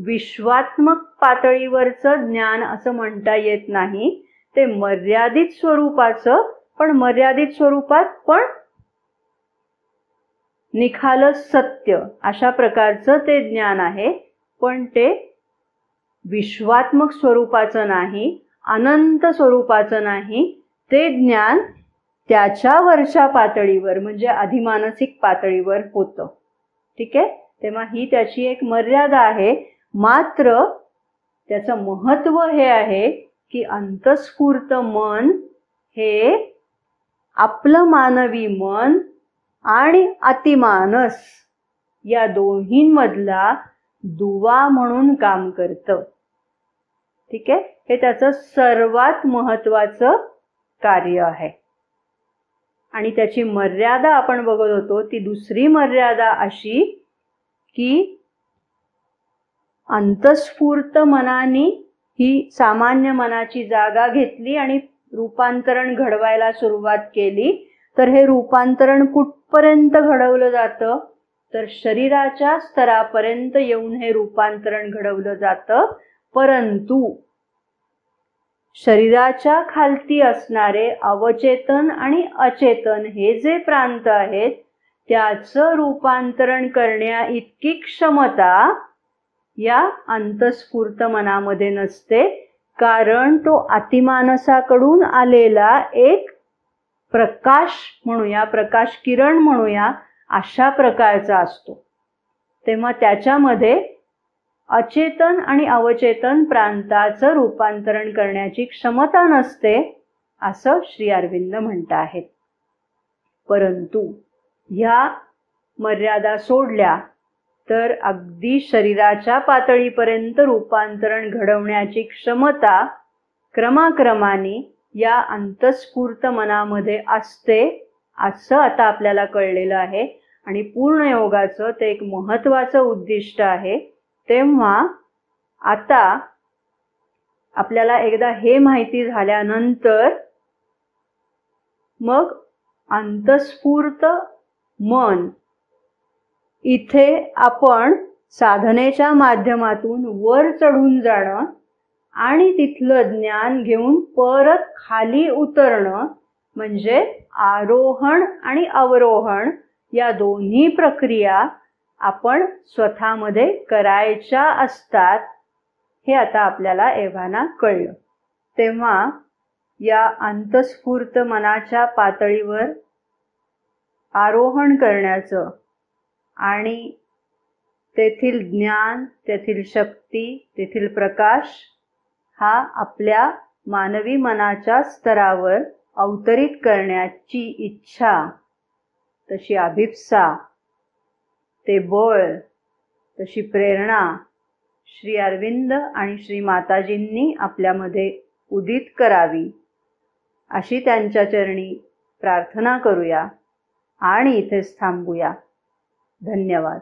विश्वात्मक पातळीवरचं ज्ञान असं म्हणता येत नाही. ते मर्यादित स्वरूपाचं, पण मर्यादित स्वरूपात पण निखालस सत्य अशा प्रकारचं ते ज्ञान आहे. पण ते विश्वात्मक स्वरूपाचं नाही, अनंत स्वरूपाचं नाही. ते ज्ञान त्याच्यावरच्या पातळीवर म्हणजे अधिमानसिक पातळीवर होतं. ठीक आहे. तेव्हा ही त्याची एक मर्यादा आहे. मात्र त्याचं महत्व हे आहे की अंतस्फूर्त मन हे आपलं मानवी मन आणि अतिमानस या दोन्हींमधला दुवा म्हणून काम करतं. ठीक आहे. हे त्याचं सर्वात महत्वाचं कार्य आहे. आणि त्याची मर्यादा आपण बघत होतो. ती दुसरी मर्यादा अशी की अंतस्फूर्त मनाने ही सामान्य मनाची जागा घेतली आणि रूपांतरण घडवायला सुरुवात केली, तर हे रूपांतरण कुठपर्यंत घडवलं जातं, तर शरीराच्या स्तरापर्यंत येऊन हे रूपांतरण घडवलं जातं. परंतु शरीराच्या खालती असणारे अवचेतन आणि अचेतन हे जे प्रांत आहेत त्याचं रूपांतरण करण्या इतकी क्षमता या अंतस्फूर्त मनामध्ये नसते, कारण तो अतिमानसाकडून आलेला एक प्रकाश म्हणूया, प्रकाश किरण म्हणूया, अशा प्रकारचा असतो. तेव्हा त्याच्यामध्ये अचेतन आणि अवचेतन प्रांताचं रूपांतरण करण्याची क्षमता नसते, असं श्री अरविंद म्हणत आहेत. परंतु ह्या मर्यादा सोडल्या तर अगदी शरीराच्या पातळीपर्यंत रूपांतरण घडवण्याची क्षमता क्रमाक्रमाने या अंतस्फूर्त मनामध्ये असते, असं आता आपल्याला कळलेलं आहे. आणि पूर्ण योगाचं ते एक महत्वाचं उद्दिष्ट आहे. तेव्हा आता आपल्याला एकदा हे माहिती झाल्यानंतर मग अंतस्फूर्त मन इथे आपण साधनेच्या माध्यमातून वर चढून जाणं आणि तिथलं ज्ञान घेऊन परत खाली उतरणं, म्हणजे आरोहण आणि अवरोहण या दोन्ही प्रक्रिया आपण स्वतःमध्ये करायच्या असतात, हे आता आपल्याला एव्हाना कळलं. तेव्हा या अंतस्फूर्त मनाच्या पातळीवर आरोहण करण्याचं आणि तेथील ज्ञान, तेथील शक्ती, तेथील प्रकाश हा आपल्या मानवी मनाच्या स्तरावर अवतरित करण्याची इच्छा, तशी अभिप्सा, ते बळ तशी प्रेरणा श्री अरविंद आणि श्री माताजींनी आपल्यामध्ये उदित करावी अशी त्यांच्या चरणी प्रार्थना करूया आणि इथेच थांबूया. धन्यवाद.